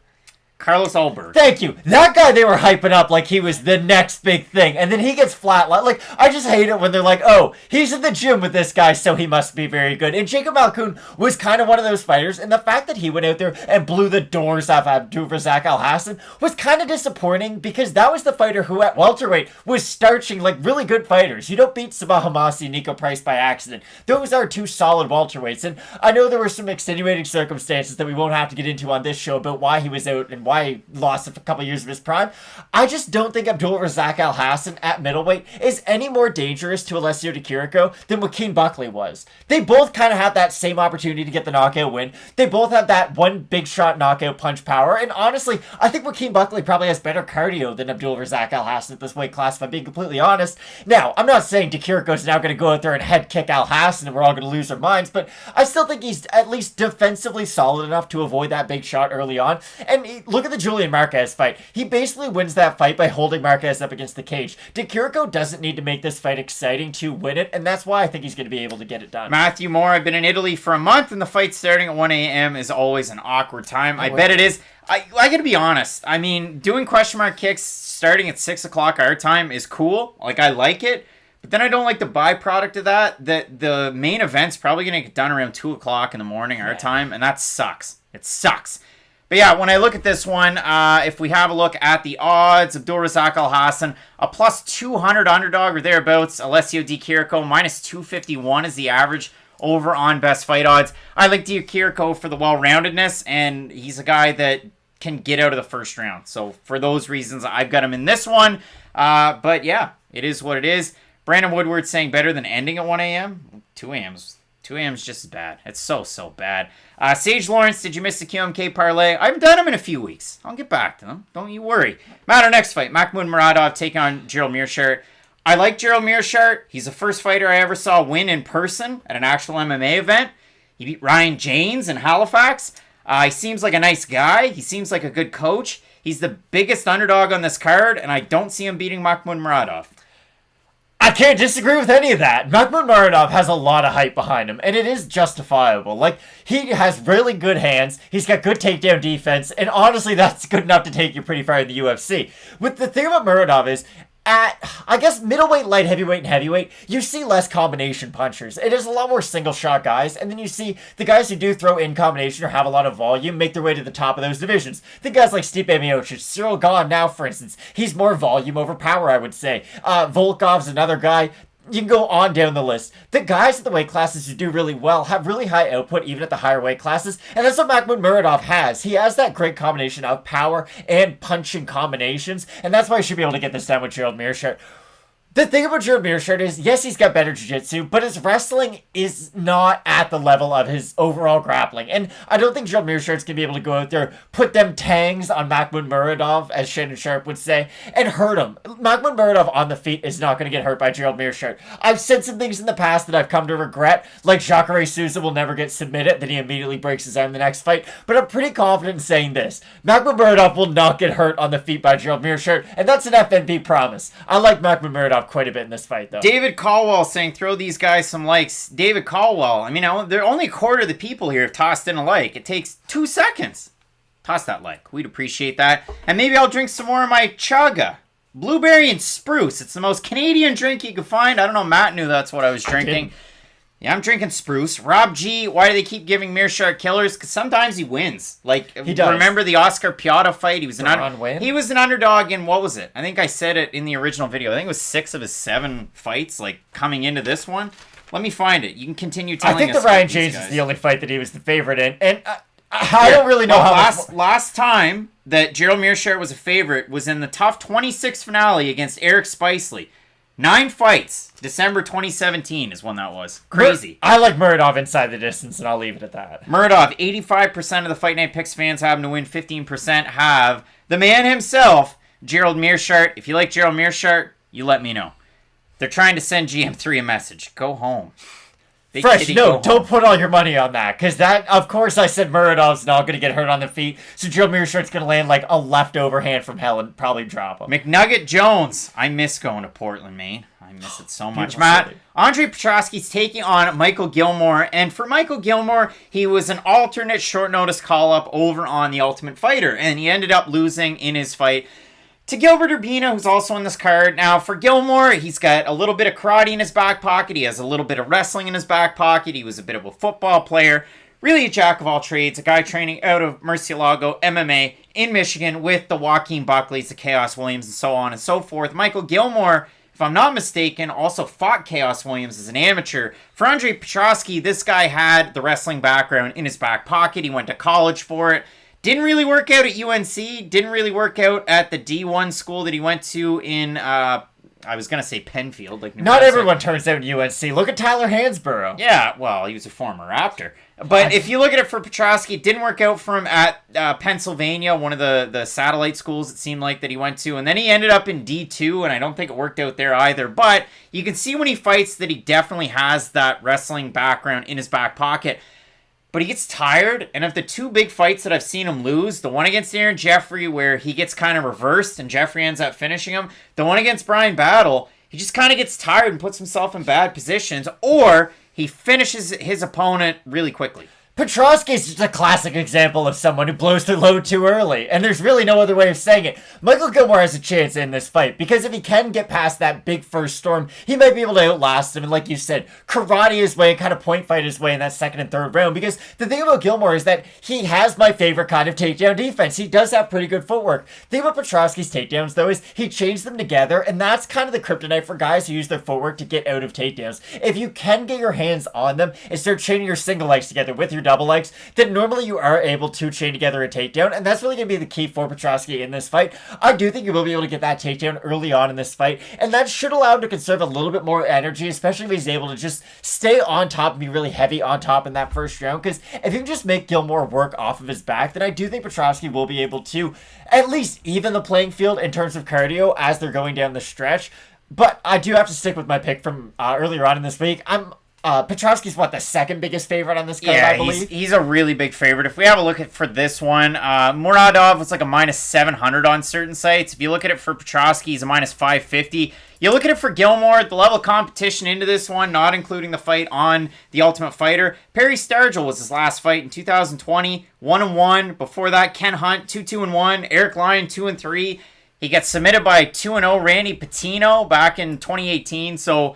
Carlos Ulberg. Thank you. That guy they were hyping up like he was the next big thing. And then he gets flatlined. Like, I just hate it when they're like, oh, he's in the gym with this guy, so he must be very good. And Jacob Malkoun was kind of one of those fighters. And the fact that he went out there and blew the doors off Abdul Razak Alhassan was kind of disappointing because that was the fighter who at welterweight was starching like really good fighters. You don't beat Sabah Hamasi and Nico Price by accident. Those are 2 solid welterweights. And I know there were some extenuating circumstances that we won't have to get into on this show about why he was out and why he lost a couple years of his prime. I just don't think Abdul Razak Alhassan at middleweight is any more dangerous to Alessio Di Chirico than Joaquin Buckley was. They both kind of have that same opportunity to get the knockout win. They both have that one big shot knockout punch power. And honestly, I think Joaquin Buckley probably has better cardio than Abdul Razak Alhassan at this weight class, if I'm being completely honest. Now, I'm not saying Di Chirico's now going to go out there and head kick Alhassan and we're all going to lose our minds, but I still think he's at least defensively solid enough to avoid that big shot early on. And look Look at the Julian Marquez fight. He basically wins that fight by holding Marquez up against the cage. Chirico doesn't need to make this fight exciting to win it, and that's why I think he's going to be able to get it done. Matthew Moore, I've been in Italy for a month, and the fight starting at 1 a.m. is always an awkward time. I bet it is. I gotta be honest. I mean, doing question mark kicks starting at 6 o'clock our time is cool. Like, I like it. But then I don't like the byproduct of that the main event's probably going to get done around 2 o'clock in the morning our time, and that sucks. It sucks. But yeah, when I look at this one, if we have a look at the odds, Abdul Razak Alhassan, a plus 200 underdog or thereabouts. Alessio Di Chirico, minus 251 is the average over on best fight odds. I like Di Chirico for the well-roundedness, and he's a guy that can get out of the first round. So for those reasons, I've got him in this one. But yeah, it is what it is. Brandon Woodward saying better than ending at 1 a.m. 2 a.m.'s just as bad. It's so bad. Sage Lawrence, did you miss the QMK parlay? I haven't done them in a few weeks. I'll get back to them. Don't you worry. Matt, our next fight. Mahmoud Muradov taking on Gerald Meerschaert. I like Gerald Meerschaert. He's the first fighter I ever saw win in person at an actual MMA event. He beat Ryan James in Halifax. He seems like a nice guy. He seems like a good coach. He's the biggest underdog on this card, and I don't see him beating Mahmoud Muradov. I can't disagree with any of that. Mahmoud Muradov has a lot of hype behind him, and it is justifiable. Like, he has really good hands, he's got good takedown defense, and honestly, that's good enough to take you pretty far in the UFC. With the thing about Muradov is, at, I guess, middleweight, light heavyweight, and heavyweight, you see less combination punchers. It is a lot more single-shot guys, and then you see the guys who do throw in combination or have a lot of volume make their way to the top of those divisions. The guys like Stipe Miocic, Cyril Gane now, for instance, he's more volume over power, I would say. Volkov's another guy. You can go on down the list. The guys at the weight classes who do really well have really high output even at the higher weight classes, and that's what Mahmoud Muradov has. He has that great combination of power and punching combinations, and that's why he should be able to get this done with Gerald Meerschaert. The thing about Gerald Meerschaert is, yes, he's got better jiu-jitsu, but his wrestling is not at the level of his overall grappling. And I don't think Gerald Meerschaert's going to be able to go out there, put them tangs on Mahmoud Muradov, as Shannon Sharp would say, and hurt him. Mahmoud Muradov on the feet is not going to get hurt by Gerald Meerschaert. I've said some things in the past that I've come to regret, like Jacare Souza will never get submitted, then he immediately breaks his arm in the next fight. But I'm pretty confident in saying this. Mahmoud Muradov will not get hurt on the feet by Gerald Meerschaert, and that's an FNP promise. I like Mahmoud Muradov quite a bit in this fight, though. David Caldwell saying throw these guys some likes. David Caldwell, I mean, they're only a quarter of the people here have tossed in a like. It takes 2 seconds. Toss that like. We'd appreciate that. And maybe I'll drink some more of my chaga. Blueberry and spruce. It's the most Canadian drink you can find. I don't know, Matt knew that's what I was drinking. Yeah, I'm drinking spruce. Rob G, why do they keep giving Meerschaert killers? Because sometimes he wins. Like, he does. Remember the Oscar Piata fight? He was he was an underdog in, what was it? I think I said it in the original video. I think it was 6 of his 7 fights, like, coming into this one. Let me find it. You can continue telling us. I think the Ryan James is the only fight that he was the favorite in. And I don't really know how last time that Gerald Meerschaert was a favorite was in the TUF 26 finale against Eric Spicely. 9 fights. December 2017 is when that was. Crazy. I like Muradov inside the distance, and I'll leave it at that. Muradov, 85% of the Fight Night Picks fans have him to win. 15% have the man himself, Gerald Meerschaert. If you like Gerald Meerschaert, you let me know. They're trying to send GM3 a message. Go home. Big Fresh, no, don't put all your money on that. Because that, of course, I said Muradov's not going to get hurt on the feet. So Gerald Meerschaert's going to land like a leftover hand from hell and probably drop him. McNugget Jones. I miss going to Portland, Maine. I miss it so much. Matt, city. Andre Petrosky's taking on Michael Gilmore. And for Michael Gilmore, he was an alternate short notice call-up over on The Ultimate Fighter. And he ended up losing in his fight to Gilbert Urbina, who's also on this card. Now, for Gilmore, he's got a little bit of karate in his back pocket. He has a little bit of wrestling in his back pocket. He was a bit of a football player. Really a jack of all trades. A guy training out of Murcielago MMA in Michigan with the Joaquin Buckleys, the Chaos Williams, and so on and so forth. Michael Gilmore, if I'm not mistaken, also fought Chaos Williams as an amateur. For Andre Petrosky, this guy had the wrestling background in his back pocket. He went to college for it. Didn't really work out at UNC. Didn't really work out at the D1 school that he went to in, I was going to say Penfield. Like Not everyone turns out in UNC. Look at Tyler Hansborough. Yeah, well, he was a former Raptor. But if you look at it for Petrosky, it didn't work out for him at Pennsylvania, one of the satellite schools it seemed like that he went to. And then he ended up in D2, and I don't think it worked out there either. But you can see when he fights that he definitely has that wrestling background in his back pocket. but he gets tired. And of the two big fights that I've seen him lose, the one against Aaron Jeffrey where he gets kind of reversed and Jeffrey ends up finishing him, the one against Brian Battle, he just kind of gets tired and puts himself in bad positions, or he finishes his opponent really quickly. Petrosky is just a classic example of someone who blows their load too early, and there's really no other way of saying it. Michael Gilmore has a chance in this fight, because if he can get past that big first storm, he might be able to outlast him, and like you said, karate his way, kind of point fight his way in that second and third round, because the thing about Gilmore is that he has my favorite kind of takedown defense. He does have pretty good footwork. The thing about Petrosky's takedowns, though, is he chains them together, and that's kind of the kryptonite for guys who use their footwork to get out of takedowns. If you can get your hands on them and start chaining your single legs together with your double legs, then normally you are able to chain together a takedown, and that's really going to be the key for Petrosky in this fight. I do think you will be able to get that takedown early on in this fight, and that should allow him to conserve a little bit more energy, especially if he's able to just stay on top and be really heavy on top in that first round, because if you can just make Gilmore work off of his back, then I do think Petrosky will be able to at least even the playing field in terms of cardio as they're going down the stretch. But I do have to stick with my pick from earlier on in this week. Petrosky's the second biggest favorite on this card, I believe? He's a really big favorite. If we have a look at for this one, Muradov was like a minus 700 on certain sites. If you look at it for Petrosky, he's a minus 550. You look at it for Gilmore, the level of competition into this one, not including the fight on The Ultimate Fighter. Perry Stargell was his last fight in 2020, 1-1. Before that, Ken Hunt, 2-2-1. Eric Lyon, 2-3. He got submitted by 2-0 Randy Patino back in 2018, so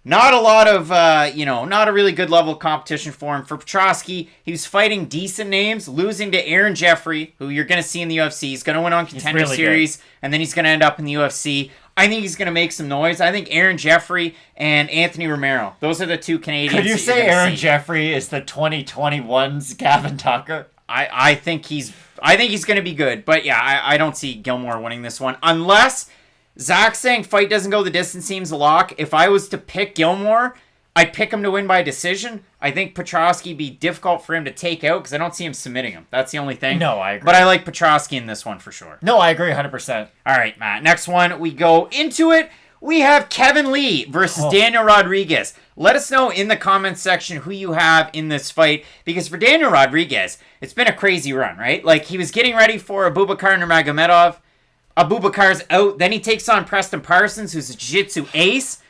not a lot of, not a really good level of competition for him. For Petrosky, he was fighting decent names, losing to Aaron Jeffrey, who you're going to see in the UFC. He's going to win on Contender Series, and then he's going to end up in the UFC. I think he's going to make some noise. I think Aaron Jeffrey and Anthony Romero, those are the two Canadians. Could you say Aaron Jeffrey is the 2021's Gavin Tucker? I think he's going to be good. But yeah, I don't see Gilmore winning this one. Unless Zach saying fight doesn't go the distance seems a lock. If I was to pick Gilmore, I'd pick him to win by decision. I think Petrosky be difficult for him to take out because I don't see him submitting him. That's the only thing. No, I agree. But I like Petrosky in this one for sure. No, I agree 100%. All right, Matt. Next one, we go into it. We have Kevin Lee versus Daniel Rodriguez. Let us know in the comments section who you have in this fight. Because for Daniel Rodriguez, it's been a crazy run, right? Like, he was getting ready for Abubakar Nurmagomedov. Abubakar's out. Then he takes on Preston Parsons, who's a jiu-jitsu ace.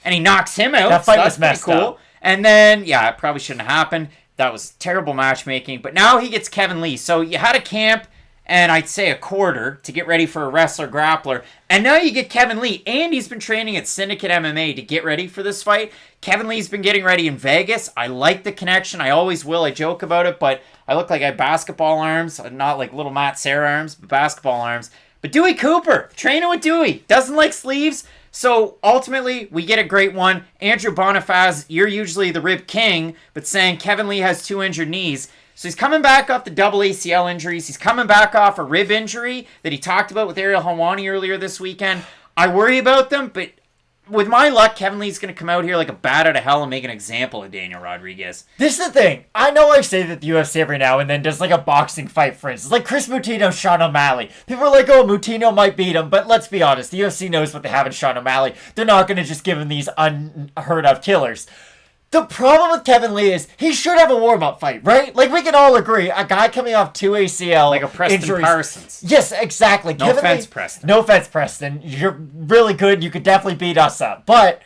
And he knocks him out. That fight was messed up. And then, yeah, it probably shouldn't have happened. That was terrible matchmaking. But now he gets Kevin Lee. So you had a camp and I'd say a quarter to get ready for a wrestler-grappler. And now you get Kevin Lee. And he's been training at Syndicate MMA to get ready for this fight. Kevin Lee's been getting ready in Vegas. I like the connection. I always will. I joke about it. But I look like I have basketball arms. Not like little Matt Serra arms, but basketball arms. But Dewey Cooper, training with Dewey. Doesn't like sleeves. So ultimately, we get a great one. Andrew Bonifaz, you're usually the rib king, but saying Kevin Lee has 2 injured knees. So he's coming back off the double ACL injuries. He's coming back off a rib injury that he talked about with Ariel Helwani earlier this weekend. I worry about them, but with my luck, Kevin Lee's going to come out here like a bat out of hell and make an example of Daniel Rodriguez. This is the thing. I know I say that the UFC every now and then does like a boxing fight, for instance. Like Chris Moutinho, Sean O'Malley. People are like, oh, Moutinho might beat him. But let's be honest. The UFC knows what they have in Sean O'Malley. They're not going to just give him these unheard of killers. The problem with Kevin Lee is he should have a warm-up fight, right? Like, we can all agree. A guy coming off 2 ACL like a Preston injuries. Parsons. Yes, exactly. No offense, Preston. No offense, Preston. You're really good. You could definitely beat us up. But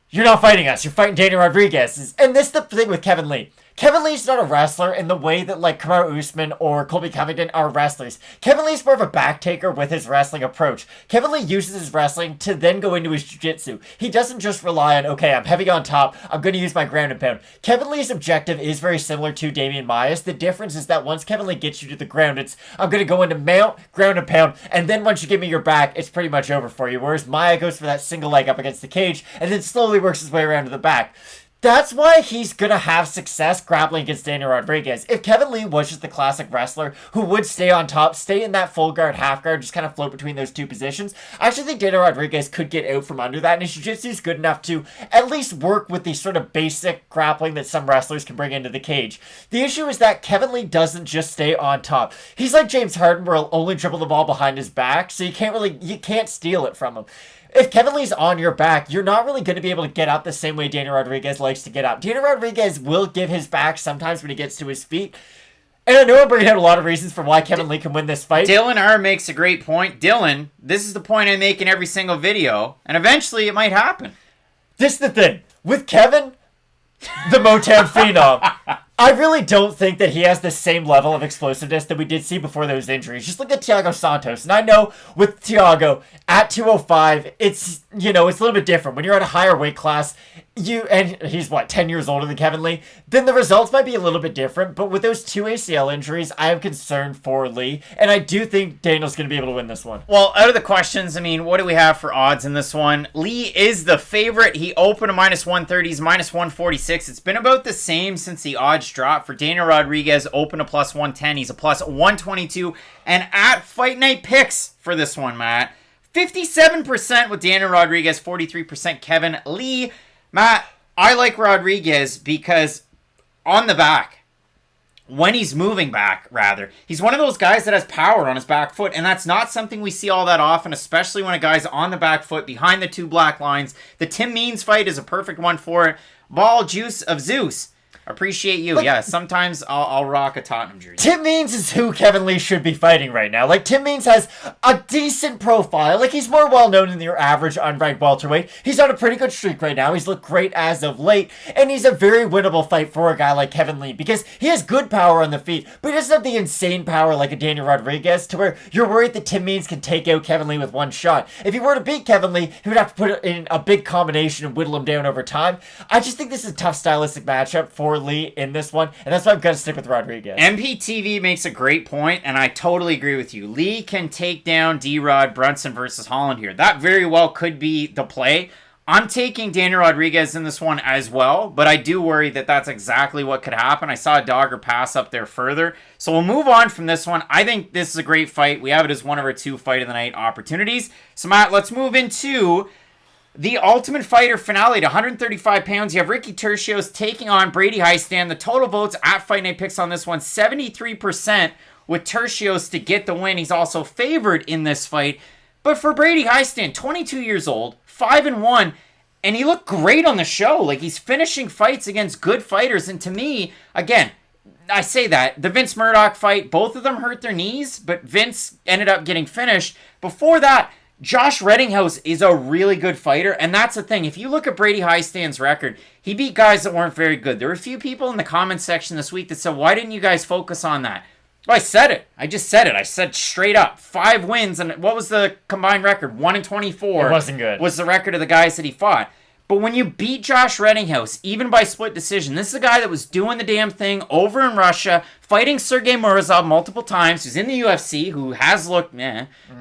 you're not fighting us. You're fighting Daniel Rodriguez. And this is the thing with Kevin Lee. Kevin Lee's not a wrestler in the way that like Kamaru Usman or Colby Covington are wrestlers. Kevin Lee's more of a back taker with his wrestling approach. Kevin Lee uses his wrestling to then go into his jiu-jitsu. He doesn't just rely on, okay, I'm heavy on top, I'm going to use my ground and pound. Kevin Lee's objective is very similar to Damian Maia's. The difference is that once Kevin Lee gets you to the ground, it's, I'm going to go into mount, ground and pound, and then once you give me your back, it's pretty much over for you. Whereas Maia goes for that single leg up against the cage, and then slowly works his way around to the back. That's why he's going to have success grappling against Daniel Rodriguez. If Kevin Lee was just the classic wrestler who would stay on top, stay in that full guard, half guard, just kind of float between those two positions, I actually think Daniel Rodriguez could get out from under that, and his jiu-jitsu is good enough to at least work with the sort of basic grappling that some wrestlers can bring into the cage. The issue is that Kevin Lee doesn't just stay on top. He's like James Harden, where he'll only dribble the ball behind his back, so you can't steal it from him. if Kevin Lee's on your back, you're not really going to be able to get up the same way Daniel Rodriguez likes to get up. Daniel Rodriguez will give his back sometimes when he gets to his feet. And I know I'm bringing out a lot of reasons for why Kevin Lee can win this fight. Dylan R. makes a great point. Dylan, this is the point I make in every single video, and eventually it might happen. This is the thing. With Kevin, the Motown Phenom, I really don't think that he has the same level of explosiveness that we did see before those injuries. Just look at Thiago Santos. And I know with Thiago at 205, it's a little bit different. When you're at a higher weight class, and he's 10 years older than Kevin Lee, then the results might be a little bit different. But with those 2 ACL injuries, I am concerned for Lee. And I do think Daniel's going to be able to win this one. Well, out of the questions, what do we have for odds in this one? Lee is the favorite. He opened a -130, he's -146. It's been about the same since the odds dropped. For Daniel Rodriguez, open a +110, he's a +122. And at Fight Night picks for this one, Matt, 57% with Daniel Rodriguez, 43% Kevin Lee. Matt, I like Rodriguez because on the back, when he's moving back, rather, he's one of those guys that has power on his back foot, and that's not something we see all that often, especially when a guy's on the back foot behind the 2 black lines. The Tim Means fight is a perfect one for it. Ball Juice of Zeus. Appreciate you. But yeah, sometimes I'll rock a Tottenham jersey. Tim Means is who Kevin Lee should be fighting right now. Tim Means has a decent profile. He's more well-known than your average unranked welterweight. He's on a pretty good streak right now. He's looked great as of late. And he's a very winnable fight for a guy like Kevin Lee because he has good power on the feet, but he doesn't have the insane power like a Daniel Rodriguez to where you're worried that Tim Means can take out Kevin Lee with one shot. If he were to beat Kevin Lee, he would have to put in a big combination and whittle him down over time. I just think this is a tough stylistic matchup for Lee in this one, and that's why I've got to stick with Rodriguez. MPTV makes a great point, and I totally agree with you. Lee can take down D-Rod Brunson versus Holland here. That very well could be the play. I'm taking Daniel Rodriguez in this one as well, but I do worry that that's exactly what could happen. I saw a dogger pass up there further. So we'll move on from this one. I think this is a great fight. We have it as one of our 2 fight of the night opportunities. So Matt, let's move into the Ultimate Fighter finale at 135 pounds. You have Ricky Tercios taking on Brady Hiestand. The total votes at Fight Night Picks on this one, 73% with Tercios to get the win. He's also favored in this fight. But for Brady Hiestand, 22 years old, 5-1, and he looked great on the show. He's finishing fights against good fighters. And to me, again, I say that, the Vince Murdoch fight, both of them hurt their knees, but Vince ended up getting finished. Before that, Josh Reddinghouse is a really good fighter, and that's the thing. If you look at Brady Hiestand's record, he beat guys that weren't very good. There were a few people in the comments section this week that said, why didn't you guys focus on that? Well, I said it. I just said it. I said straight up, 5 wins, and what was the combined record? 1-24. It wasn't good. Was the record of the guys that he fought. But when you beat Josh Reddinghouse, even by split decision, this is a guy that was doing the damn thing over in Russia, fighting Sergey Morozov multiple times, who's in the UFC, who has looked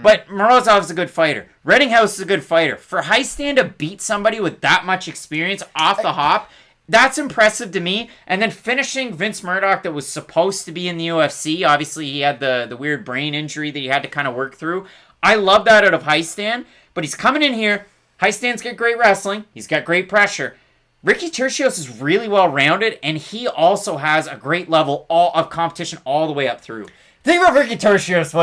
but Morozov's a good fighter. Reddinghouse is a good fighter. For Hiestand to beat somebody with that much experience off the hop, that's impressive to me. And then finishing Vince Murdoch that was supposed to be in the UFC. Obviously, he had the weird brain injury that he had to kind of work through. I love that out of Hiestand, but he's coming in here. Hiestand's got great wrestling. He's got great pressure. Ricky Tercios is really well-rounded, and he also has a great level of competition all the way up through. The thing about Ricky Tercios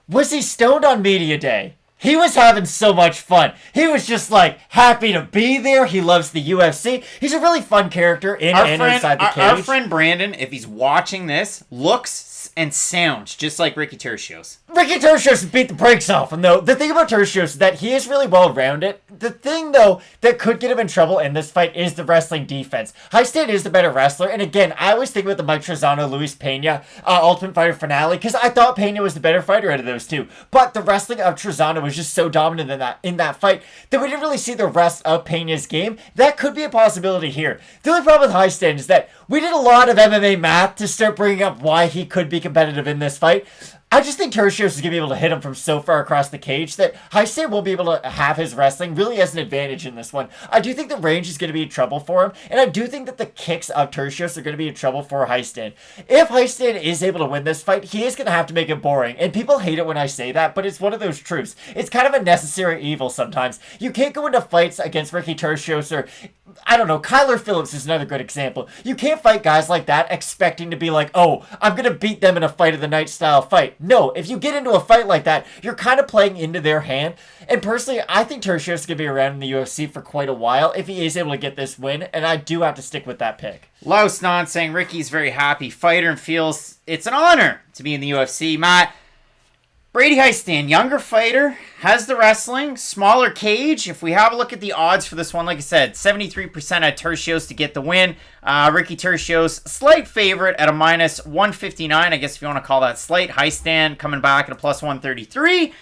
was he stoned on media day? He was having so much fun. He was just happy to be there. He loves the UFC. He's a really fun character inside the cage. Our friend Brandon, if he's watching this, looks and sounds just like Ricky Tercios. Ricky Tercios beat the brakes off him, though. The thing about Tercios is that he is really well-rounded. The thing, though, that could get him in trouble in this fight is the wrestling defense. Hiestand is the better wrestler, and again, I always think about the Mike Trezano, Luis Pena Ultimate Fighter finale, because I thought Pena was the better fighter out of those two. But the wrestling of Trezano was just so dominant in that fight that we didn't really see the rest of Pena's game. That could be a possibility here. The only problem with Hiestand is that we did a lot of MMA math to start bringing up why he could be competitive in this fight. I just think Tercios is going to be able to hit him from so far across the cage that Hiestand won't be able to have his wrestling really as an advantage in this one. I do think the range is going to be in trouble for him, and I do think that the kicks of Tercios are going to be in trouble for Hiestand. If Hiestand is able to win this fight, he is going to have to make it boring, and people hate it when I say that, but it's one of those truths. It's kind of a necessary evil sometimes. You can't go into fights against Ricky Tercios or I don't know, Kyler Phillips is another good example. You can't fight guys like that expecting to be like, oh, I'm going to beat them in a fight of the night style fight. No, if you get into a fight like that, you're kind of playing into their hand. And personally, I think Tertius is going to be around in the UFC for quite a while if he is able to get this win, and I do have to stick with that pick. Louse Non saying Ricky's very happy fighter and feels it's an honor to be in the UFC. Matt, Brady Heistan, younger fighter, has the wrestling, smaller cage. If we have a look at the odds for this one, like I said, 73% at Tertius to get the win. Ricky Tertius, slight favorite at a minus 159. I guess if you want to call that slight. Heistan coming back at a plus 133.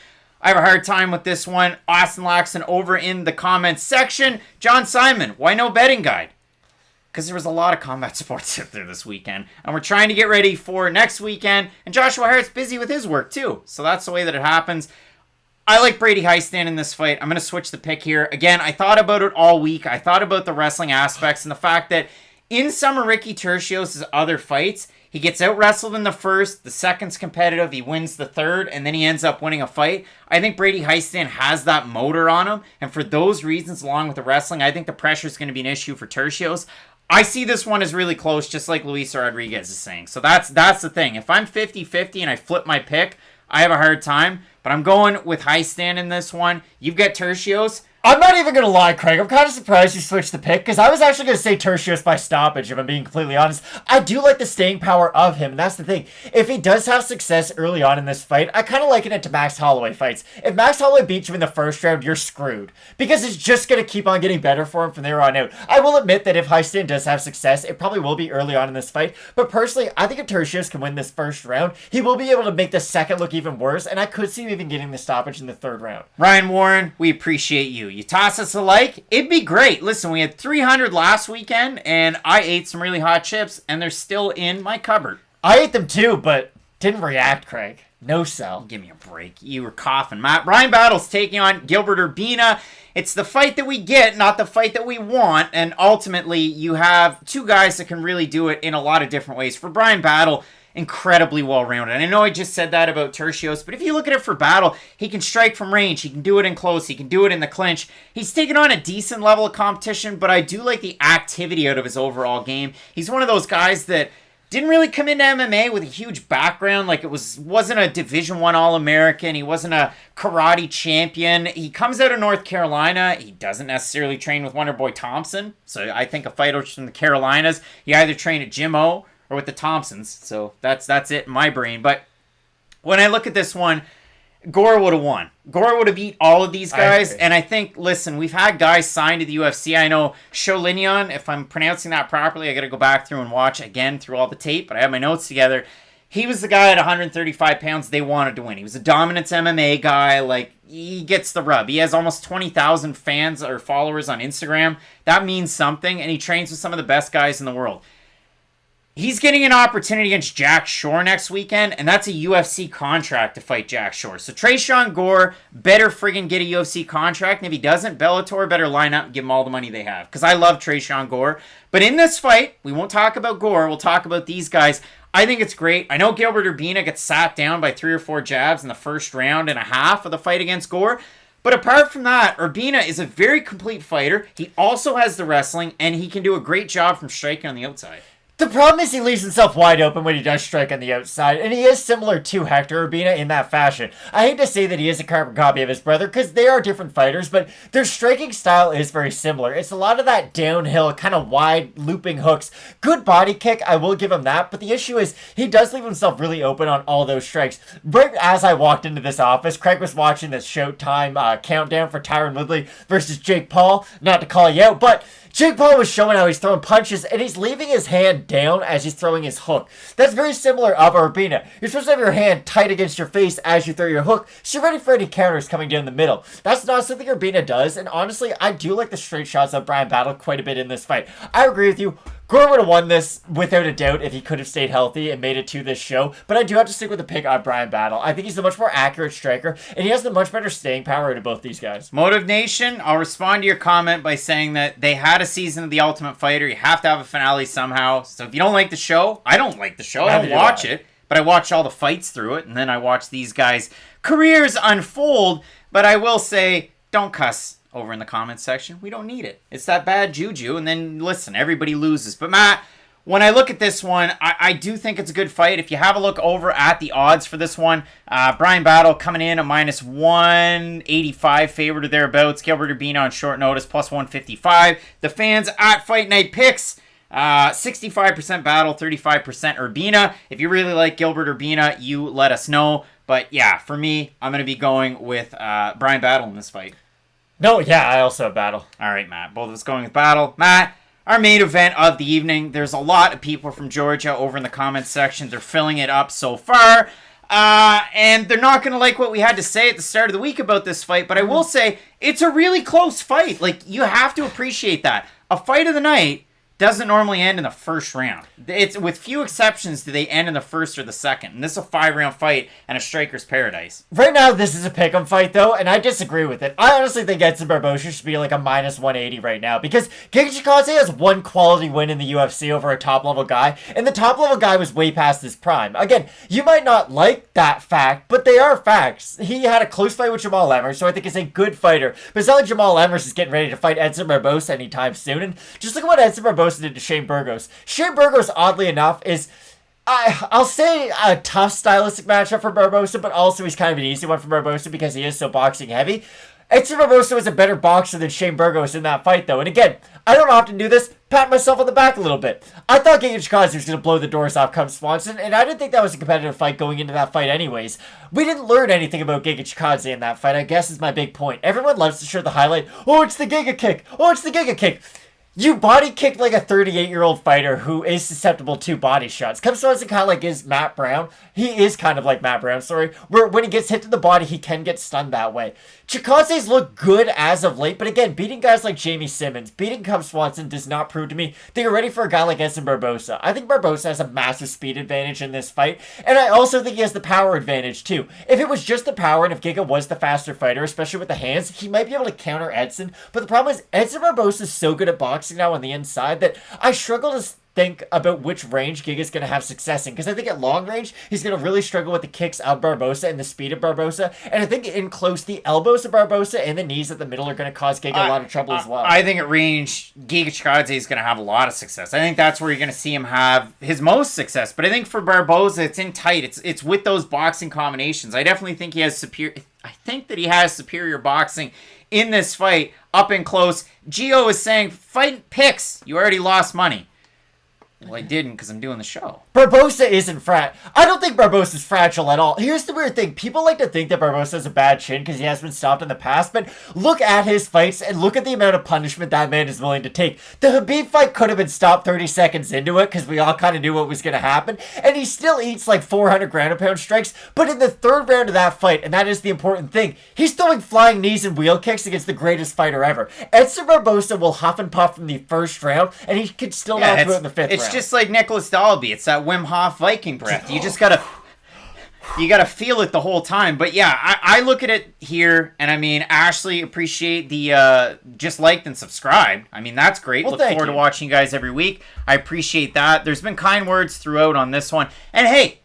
I have a hard time with this one. Austin Laxton over in the comments section. John Simon, why no betting guide? Because there was a lot of combat sports out there this weekend. And we're trying to get ready for next weekend. And Joshua Hart's busy with his work too. So that's the way that it happens. I like Brady Heistan in this fight. I'm going to switch the pick here. Again, I thought about it all week. I thought about the wrestling aspects and the fact that in some of Ricky Tertius' other fights, he gets out-wrestled in the first, the second's competitive, he wins the third, and then he ends up winning a fight. I think Brady Heistan has that motor on him, and for those reasons, along with the wrestling, I think the pressure is going to be an issue for Tertius. I see this one as really close, just like Luis Rodriguez is saying. So that's the thing. If I'm 50-50 and I flip my pick, I have a hard time. But I'm going with Heistan in this one. You've got Tertius. I'm not even going to lie, Craig. I'm kind of surprised you switched the pick, because I was actually going to say Tertius by stoppage, if I'm being completely honest. I do like the staying power of him, and that's the thing. If he does have success early on in this fight, I kind of liken it to Max Holloway fights. If Max Holloway beats you in the first round, you're screwed, because it's just going to keep on getting better for him from there on out. I will admit that if Heistan does have success, it probably will be early on in this fight, but personally, I think if Tertius can win this first round, he will be able to make the second look even worse, and I could see him even getting the stoppage in the third round. Ryan Warren, we appreciate you. You toss us a like, it'd be great. Listen, we had 300 last weekend, and I ate some really hot chips, and they're still in my cupboard. I ate them too, but didn't react, Craig. No sell. Give me a break. You were coughing. Matt, Brian Battle's taking on Gilbert Urbina. It's the fight that we get, not the fight that we want, and ultimately, you have two guys that can really do it in a lot of different ways. For Brian Battle, incredibly well-rounded. And I know I just said that about Tertius, but if you look at it for Battle, he can strike from range, he can do it in close, he can do it in the clinch. He's taken on a decent level of competition, but I do like the activity out of his overall game. He's one of those guys that didn't really come into MMA with a huge background, like it wasn't a Division I All-American, he wasn't a karate champion. He comes out of North Carolina, he doesn't necessarily train with Wonderboy Thompson, so I think a fighter from the Carolinas, you either train at Jim O or with the Thompsons, so that's it in my brain. But when I look at this one, Gore would have won. Gore would have beat all of these guys, and I think, listen, we've had guys signed to the UFC. I know Sholinian, if I'm pronouncing that properly, I got to go back through and watch again through all the tape, but I have my notes together. He was the guy at 135 pounds they wanted to win. He was a dominance MMA guy, like, he gets the rub. He has almost 20,000 fans or followers on Instagram. That means something, and he trains with some of the best guys in the world. He's getting an opportunity against Jack Shore next weekend, and that's a UFC contract to fight Jack Shore. So Tresean Gore better friggin' get a UFC contract, and if he doesn't, Bellator better line up and give him all the money they have, because I love Tresean Gore. But in this fight, we won't talk about Gore, we'll talk about these guys. I think it's great. I know Gilbert Urbina gets sat down by 3 or 4 jabs in the first round and a half of the fight against Gore, but apart from that, Urbina is a very complete fighter. He also has the wrestling, and he can do a great job from striking on the outside. The problem is he leaves himself wide open when he does strike on the outside, and he is similar to Hector Urbina in that fashion. I hate to say that he is a carbon copy of his brother, because they are different fighters, but their striking style is very similar. It's a lot of that downhill, kind of wide, looping hooks. Good body kick, I will give him that, but the issue is he does leave himself really open on all those strikes. Right as I walked into this office, Craig was watching this Showtime countdown for Tyron Woodley versus Jake Paul. Not to call you out, but Jake Paul was showing how he's throwing punches, and he's leaving his hand down as he's throwing his hook. That's very similar of Urbina. You're supposed to have your hand tight against your face as you throw your hook, so you're ready for any counters coming down the middle. That's not something Urbina does, and honestly, I do like the straight shots of Brian Battle quite a bit in this fight. I agree with you. Gore would have won this without a doubt if he could have stayed healthy and made it to this show, but I do have to stick with the pick on Brian Battle. I think he's a much more accurate striker, and he has the much better staying power to both these guys. Motive Nation, I'll respond to your comment by saying that they had a season of The Ultimate Fighter. You have to have a finale somehow. So if you don't like the show, I don't like the show. I don't watch it, but I watch all the fights through it, and then I watch these guys' careers unfold. But I will say, don't cuss over in the comments section. We don't need it. It's that bad juju. And then, listen, everybody loses. But, Matt, when I look at this one, I do think it's a good fight. If you have a look over at the odds for this one, Brian Battle coming in a minus 185 favorite or thereabouts. Gilbert Urbina on short notice, plus 155. The fans at Fight Night Picks, 65% Battle, 35% Urbina. If you really like Gilbert Urbina, you let us know. But yeah, for me, I'm going to be going with Brian Battle in this fight. No, yeah, I also have Battle. All right, Matt. Both of us going with Battle. Matt, our main event of the evening. There's a lot of people from Georgia over in the comments section. They're filling it up so far. And they're not going to like what we had to say at the start of the week about this fight. But I will say, it's a really close fight. Like, you have to appreciate that. A fight of the night doesn't normally end in the first round. It's with few exceptions do they end in the first or the second. And this is a 5-round fight and a striker's paradise. Right now, this is a pick'em fight, though, and I disagree with it. I honestly think Edson Barboza should be like a minus 180 right now, because Giga Chikadze has one quality win in the UFC over a top-level guy, and the top-level guy was way past his prime. Again, you might not like that fact, but they are facts. He had a close fight with Jamall Emmers, so I think he's a good fighter. But it's not like Jamall Emmers is getting ready to fight Edson Barboza anytime soon, and just look at what Edson Barboza did to Shane Burgos. Shane Burgos, oddly enough, is, I'll say, a tough stylistic matchup for Barboza, but also he's kind of an easy one for Barboza because he is so boxing heavy. Edson Barboza was a better boxer than Shane Burgos in that fight, though. And again, I don't often do this, pat myself on the back a little bit. I thought Giga Chikadze was going to blow the doors off come Swanson, and I didn't think that was a competitive fight going into that fight anyways. We didn't learn anything about Giga Chikadze in that fight, I guess is my big point. Everyone loves to show the highlight, oh, it's the Giga kick, oh, it's the Giga kick. You body kicked like a 38-year-old fighter who is susceptible to body shots. Come Swanson kind of like is Matt Brown. He is kind of like Matt Brown, where when he gets hit to the body, he can get stunned that way. Chikadze's look good as of late, but again, beating guys like Jamie Simmons, beating Cub Swanson does not prove to me that you're ready for a guy like Edson Barboza. I think Barboza has a massive speed advantage in this fight, and I also think he has the power advantage too. If it was just the power, and if Giga was the faster fighter, especially with the hands, he might be able to counter Edson, but the problem is Edson Barboza is so good at boxing now on the inside that I struggle to think about which range Giga's going to have success in, because I think at long range he's going to really struggle with the kicks of Barboza and the speed of Barboza, and I think in close the elbows of Barboza and the knees at the middle are going to cause Giga a lot of trouble as well. I think at range Giga Chikadze is going to have a lot of success. I think that's where you're going to see him have his most success, but I think for Barboza it's in tight. It's with those boxing combinations. I definitely think he has superior boxing in this fight up and close. Gio is saying, fight picks, you already lost money. Well, I didn't because I'm doing the show. Barboza isn't I don't think Barboza's fragile at all. Here's the weird thing. People like to think that Barboza has a bad chin because he has been stopped in the past, but look at his fights and look at the amount of punishment that man is willing to take. The Khabib fight could have been stopped 30 seconds into it because we all kind of knew what was going to happen, and he still eats like 400 ground-and-pound strikes, but in the third round of that fight, and that is the important thing, he's throwing flying knees and wheel kicks against the greatest fighter ever. Edson Barboza will huff and puff from the first round, and he could still not do it in the fifth round. It's just like Nicholas Dalby. It's that Wim Hof Viking breath. You just gotta feel it the whole time. But yeah, I look at it here, and I mean, Ashley, appreciate the just liked and subscribed. I mean, that's great. Well, look forward to watching you guys every week. I appreciate that. There's been kind words throughout on this one. And hey,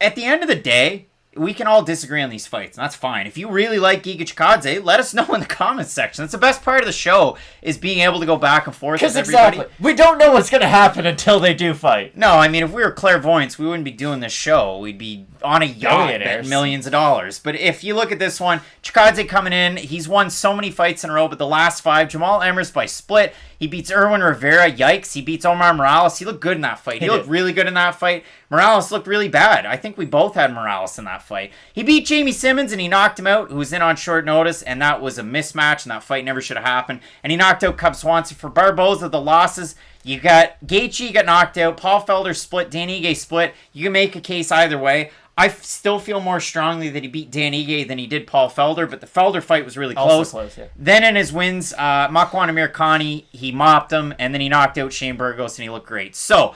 at the end of the day, we can all disagree on these fights, and that's fine. If you really like Giga Chikadze, let us know in the comments section. That's the best part of the show, is being able to go back and forth with everybody. Exactly. We don't know what's going to happen until they do fight. No, I mean, if we were clairvoyants, we wouldn't be doing this show. We'd be on a yacht at millions of dollars. But if you look at this one, Chikadze coming in, he's won so many fights in a row, but the last 5, Jamall Emmers by split. He beats Irwin Rivera. Yikes. He beats Omar Morales. He looked good in that fight. He looked really good in that fight. Morales looked really bad. I think we both had Morales in that fight. He beat Jamie Simmons, and he knocked him out, who was in on short notice, and that was a mismatch, and that fight never should have happened. And he knocked out Cub Swanson. For Barboza, the losses, you got Gaethje got knocked out. Paul Felder split. Dan Ige split. You can make a case either way. I still feel more strongly that he beat Dan Ige than he did Paul Felder, but the Felder fight was really close. Yeah. Then in his wins, Makwan Amirkhani, he mopped him, and then he knocked out Shane Burgos, and he looked great. So,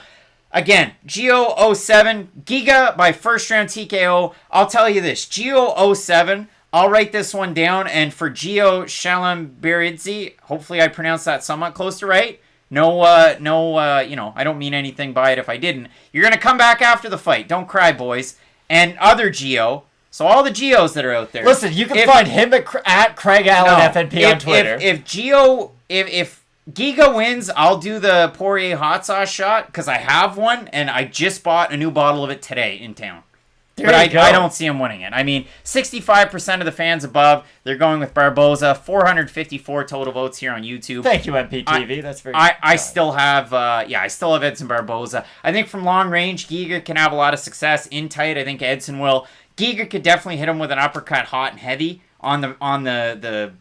again, Gio07, Giga by first round TKO. I'll tell you this, Gio07, I'll write this one down, and for Gio Shalamberidze, hopefully I pronounced that somewhat close to right. No, I don't mean anything by it if I didn't. You're going to come back after the fight. Don't cry, boys. And other Gio, So all the Geos that are out there. Listen, you can find him at Craig Allen FNP on Twitter. If Giga wins, I'll do the Poirier hot sauce shot because I have one and I just bought a new bottle of it today in town. But I don't see him winning it. I mean, 65% of the fans above, they're going with Barboza. 454 total votes here on YouTube. Thank you, MPTV. That's very. I still have Edson Barboza. I think from long range, Giga can have a lot of success. In tight, I think Edson will. Giga could definitely hit him with an uppercut, hot and heavy on the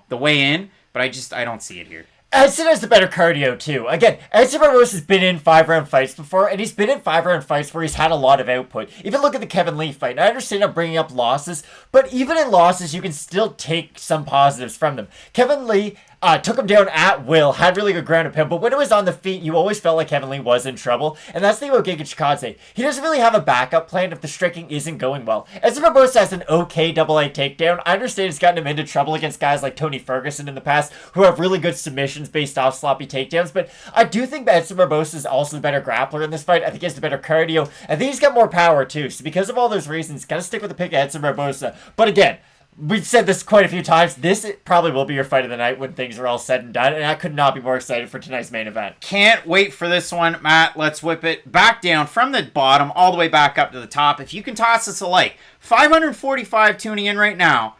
way in. But I don't see it here. Edson has the better cardio, too. Again, Edson Barboza has been in 5-round fights before, and he's been in 5-round fights where he's had a lot of output. Even look at the Kevin Lee fight. And I understand I'm bringing up losses, but even in losses, you can still take some positives from them. Kevin Lee took him down at will, had really good ground and pound, but when it was on the feet, you always felt like Kevin Lee was in trouble, and that's the thing about Giga Chikadze. He doesn't really have a backup plan if the striking isn't going well. Edson Barboza has an okay double-A takedown. I understand it's gotten him into trouble against guys like Tony Ferguson in the past, who have really good submissions based off sloppy takedowns, but I do think that Edson Barboza is also the better grappler in this fight. I think he has the better cardio. I think he's got more power, too, so because of all those reasons, gotta stick with the pick of Edson Barboza. But again, we've said this quite a few times. This probably will be your fight of the night when things are all said and done, and I could not be more excited for tonight's main event. Can't wait for this one, Matt. Let's whip it back down from the bottom all the way back up to the top. If you can toss us a like, 545 tuning in right now.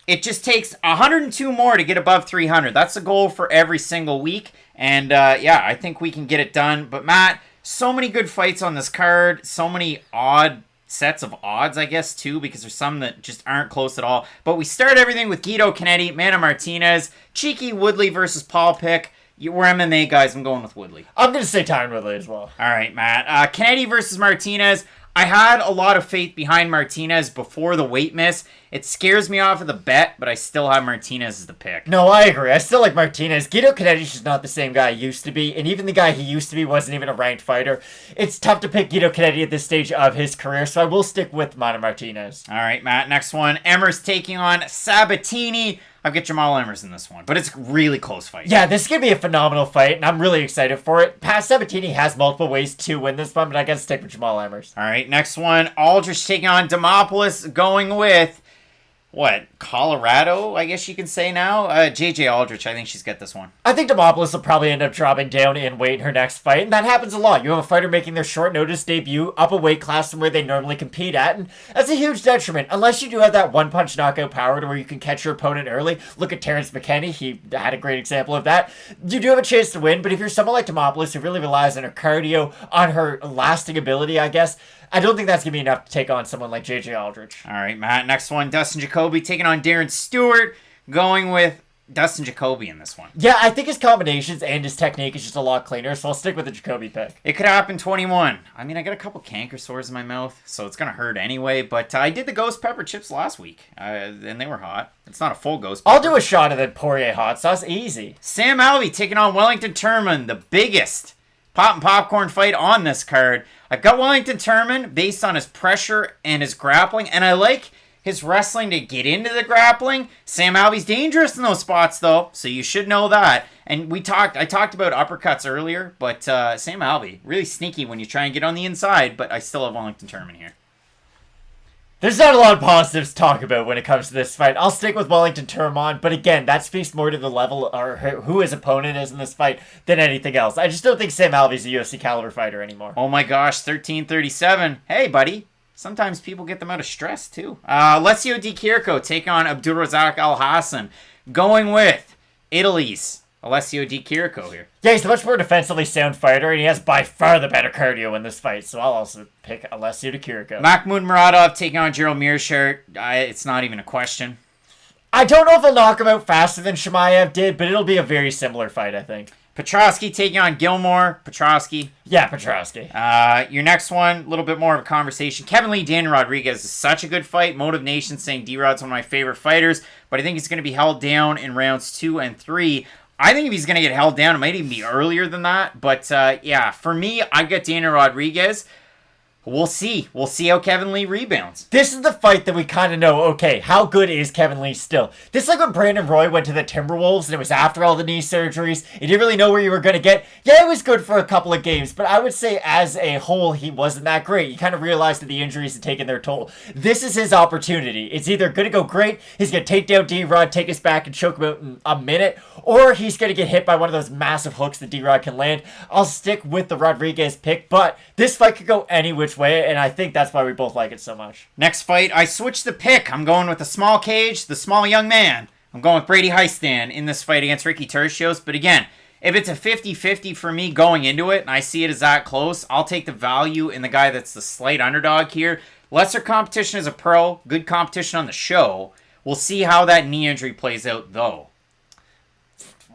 It just takes 102 more to get above 300. That's the goal for every single week, and I think we can get it done. But Matt, so many good fights on this card, so many odd sets of odds, I guess, too, because there's some that just aren't close at all. But we start everything with Guido Cannetti, Mana Martinez, Cheeky Woodley versus Paul Pick. We're MMA guys. I'm going with Woodley. I'm going to say Tyron Woodley as well. All right, Matt. Cannetti versus Martinez. I had a lot of faith behind Martinez before the weight miss. It scares me off of the bet, but I still have Martinez as the pick. No, I agree. I still like Martinez. Guido Canetti's just not the same guy he used to be, and even the guy he used to be wasn't even a ranked fighter. It's tough to pick Guido Cannetti at this stage of his career, so I will stick with Mana Martinez. All right, Matt. Next one. Emmers taking on Sabatini. I've got Jamall Emmers in this one, but it's a really close fight. Yeah, this is going to be a phenomenal fight, and I'm really excited for it. Sabatini has multiple ways to win this one, but I got to stick with Jamall Emmers. All right, next one. Aldrich taking on Demopoulos, going with, Colorado, I guess you can say now? JJ Aldrich, I think she's got this one. I think Demopoulos will probably end up dropping down in weight in her next fight, and that happens a lot. You have a fighter making their short notice debut up a weight class from where they normally compete at, and that's a huge detriment, unless you do have that one-punch knockout power to where you can catch your opponent early. Look at Terrence McKinney, he had a great example of that. You do have a chance to win, but if you're someone like Demopoulos who really relies on her cardio, on her lasting ability, I guess, I don't think that's going to be enough to take on someone like JJ Aldrich. All right, Matt. Next one, Dustin Jacoby taking on Darren Stewart, going with Dustin Jacoby in this one. Yeah, I think his combinations and his technique is just a lot cleaner, so I'll stick with the Jacoby pick. It could happen 21. I mean, I got a couple canker sores in my mouth, so it's going to hurt anyway, but I did the ghost pepper chips last week, and they were hot. It's not a full ghost pepper. I'll do a shot of that Poirier hot sauce, easy. Sam Alvey taking on Wellington Turman, the biggest pop and popcorn fight on this card. I've got Wellington Turman based on his pressure and his grappling, and I like his wrestling to get into the grappling. Sam Alvey's dangerous in those spots, though, so you should know that. And I talked about uppercuts earlier, but Sam Alvey, really sneaky when you try and get on the inside, but I still have Wellington Turman here. There's not a lot of positives to talk about when it comes to this fight. I'll stick with Wellington Turman, but again, that speaks more to the level or who his opponent is in this fight than anything else. I just don't think Sam Alvey's a UFC caliber fighter anymore. Oh my gosh, 13:37. Hey, buddy. Sometimes people get them out of stress, too. Alessio Di Chirico taking on Abdul Razak Alhassan. Going with Italy's Alessio Di Chirico here. Yeah, he's a much more defensively sound fighter, and he has by far the better cardio in this fight, so I'll also pick Alessio Di Chirico. Mahmoud Muradov taking on Gerald Mearshart. It's not even a question. I don't know if he'll knock him out faster than Chimaev did, but it'll be a very similar fight, I think. Petrosky taking on Gilmore. Petrosky. Yeah, Petrosky. Your next one, a little bit more of a conversation. Kevin Lee, Dan Rodriguez is such a good fight. Motive Nation saying D-Rod's one of my favorite fighters, but I think he's going to be held down in rounds 2 and 3. I think if he's going to get held down, it might even be earlier than that. But, for me, I've got Daniel Rodriguez. We'll see. We'll see how Kevin Lee rebounds. This is the fight that we kind of know, okay, how good is Kevin Lee still? This is like when Brandon Roy went to the Timberwolves and it was after all the knee surgeries. You didn't really know where you were going to get. Yeah, it was good for a couple of games, but I would say as a whole, he wasn't that great. You kind of realized that the injuries had taken their toll. This is his opportunity. It's either going to go great, he's going to take down D-Rod, take us back and choke him out in a minute, or he's going to get hit by one of those massive hooks that D-Rod can land. I'll stick with the Rodriguez pick, but this fight could go any which way, and I think that's why we both like it so much. Next fight, I switched the pick. I'm going with the small cage, the small young man. I'm going with Brady Heistan in this fight against Ricky Tercios. But again, if it's a 50-50 for me going into it, and I see it as that close, I'll take the value in the guy that's the slight underdog here. Lesser competition as a pro, good competition on the show. We'll see how that knee injury plays out, though.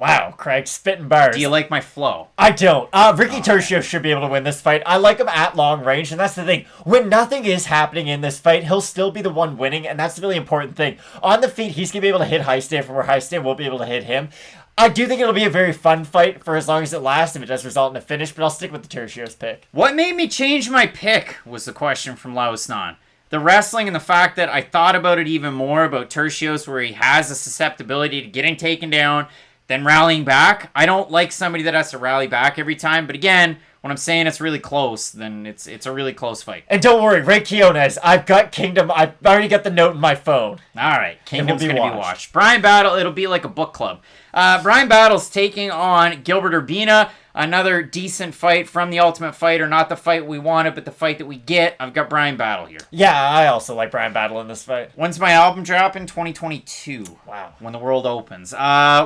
Wow, Craig, spitting bars. Do you like my flow? I don't. Ricky Tercios should be able to win this fight. I like him at long range, and that's the thing. When nothing is happening in this fight, he'll still be the one winning, and that's the really important thing. On the feet, he's going to be able to hit Heistan from where Heistan won't be able to hit him. I do think it'll be a very fun fight for as long as it lasts, if it does result in a finish, but I'll stick with the Tercios pick. What made me change my pick was the question from Laosnan. The wrestling and the fact that I thought about it even more about Tercios, where he has a susceptibility to getting taken down, then rallying back. I don't like somebody that has to rally back every time. But again, when I'm saying it's really close, then it's a really close fight. And don't worry, Ray Quinones, I've got Kingdom. I've already got the note in my phone. All right, Kingdom's going to be watched. Brian Battle, it'll be like a book club. Brian Battle's taking on Gilbert Urbina. Another decent fight from the Ultimate Fighter. Not the fight we wanted, but the fight that we get. I've got Brian Battle here. Yeah, I also like Brian Battle in this fight. When's my album drop? In 2022. Wow. When the world opens.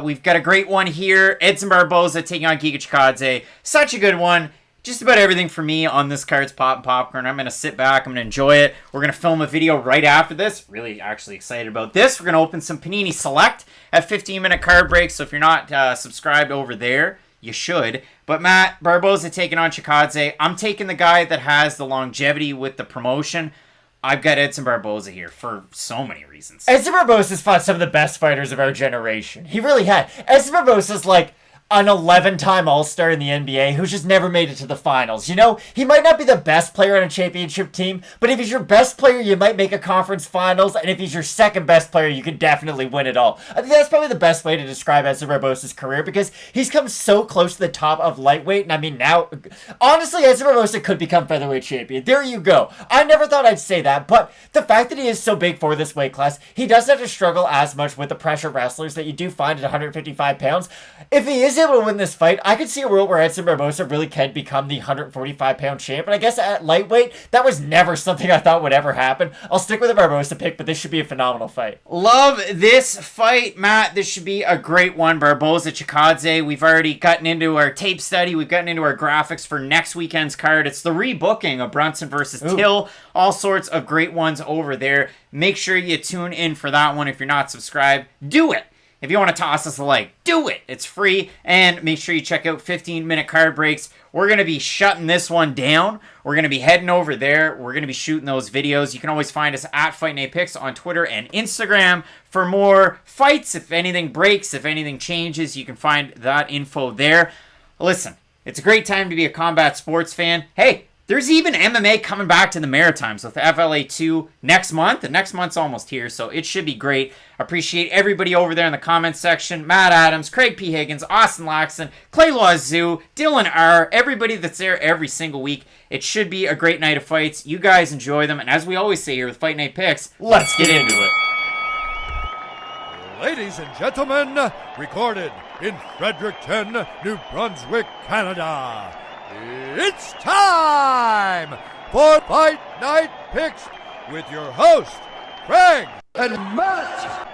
We've got a great one here. Edson Barboza taking on Giga Chikadze. Such a good one. Just about everything for me on this card's Pop and Popcorn. I'm going to sit back. I'm going to enjoy it. We're going to film a video right after this. Really actually excited about this. We're going to open some Panini Select at 15-minute card breaks. So if you're not subscribed over there, you should. But Matt, Barboza taking on Chikadze. I'm taking the guy that has the longevity with the promotion. I've got Edson Barboza here for so many reasons. Edson Barboza's fought some of the best fighters of our generation. He really had. Edson Barboza's like an 11-time All-Star in the NBA who's just never made it to the finals. You know, he might not be the best player on a championship team, but if he's your best player, you might make a conference finals, and if he's your second best player, you can definitely win it all. I think that's probably the best way to describe Edson Barboza's career, because he's come so close to the top of lightweight, and I mean now, honestly, Edson Barboza could become featherweight champion. There you go. I never thought I'd say that, but the fact that he is so big for this weight class, he doesn't have to struggle as much with the pressure wrestlers that you do find at 155 pounds. If he is able to win this fight, I could see a world where Edson Barboza really can become the 145-pound champ. And I guess at lightweight, that was never something I thought would ever happen. I'll stick with the Barboza pick, but this should be a phenomenal fight. Love this fight, Matt. This should be a great one. Barboza, Chikadze. We've already gotten into our tape study. We've gotten into our graphics for next weekend's card. It's the rebooking of Brunson versus Till. All sorts of great ones over there. Make sure you tune in for that one. If you're not subscribed, do it. If you want to toss us a like, do it. It's free. And make sure you check out 15-minute card breaks. We're going to be shutting this one down. We're going to be heading over there. We're going to be shooting those videos. You can always find us at Fight Night Picks on Twitter and Instagram for more fights. If anything breaks, if anything changes, you can find that info there. Listen, it's a great time to be a combat sports fan. Hey, there's even MMA coming back to the Maritimes with FLA2 next month. And next month's almost here, so it should be great. Appreciate everybody over there in the comments section. Matt Adams, Craig P. Higgins, Austin Laxton, Clay Loiseau, Dylan R. Everybody that's there every single week. It should be a great night of fights. You guys enjoy them. And as we always say here with Fight Night Picks, let's get into it. Ladies and gentlemen, recorded in Fredericton, New Brunswick, Canada. It's time for Fight Night Picks with your host, Craig and Matt.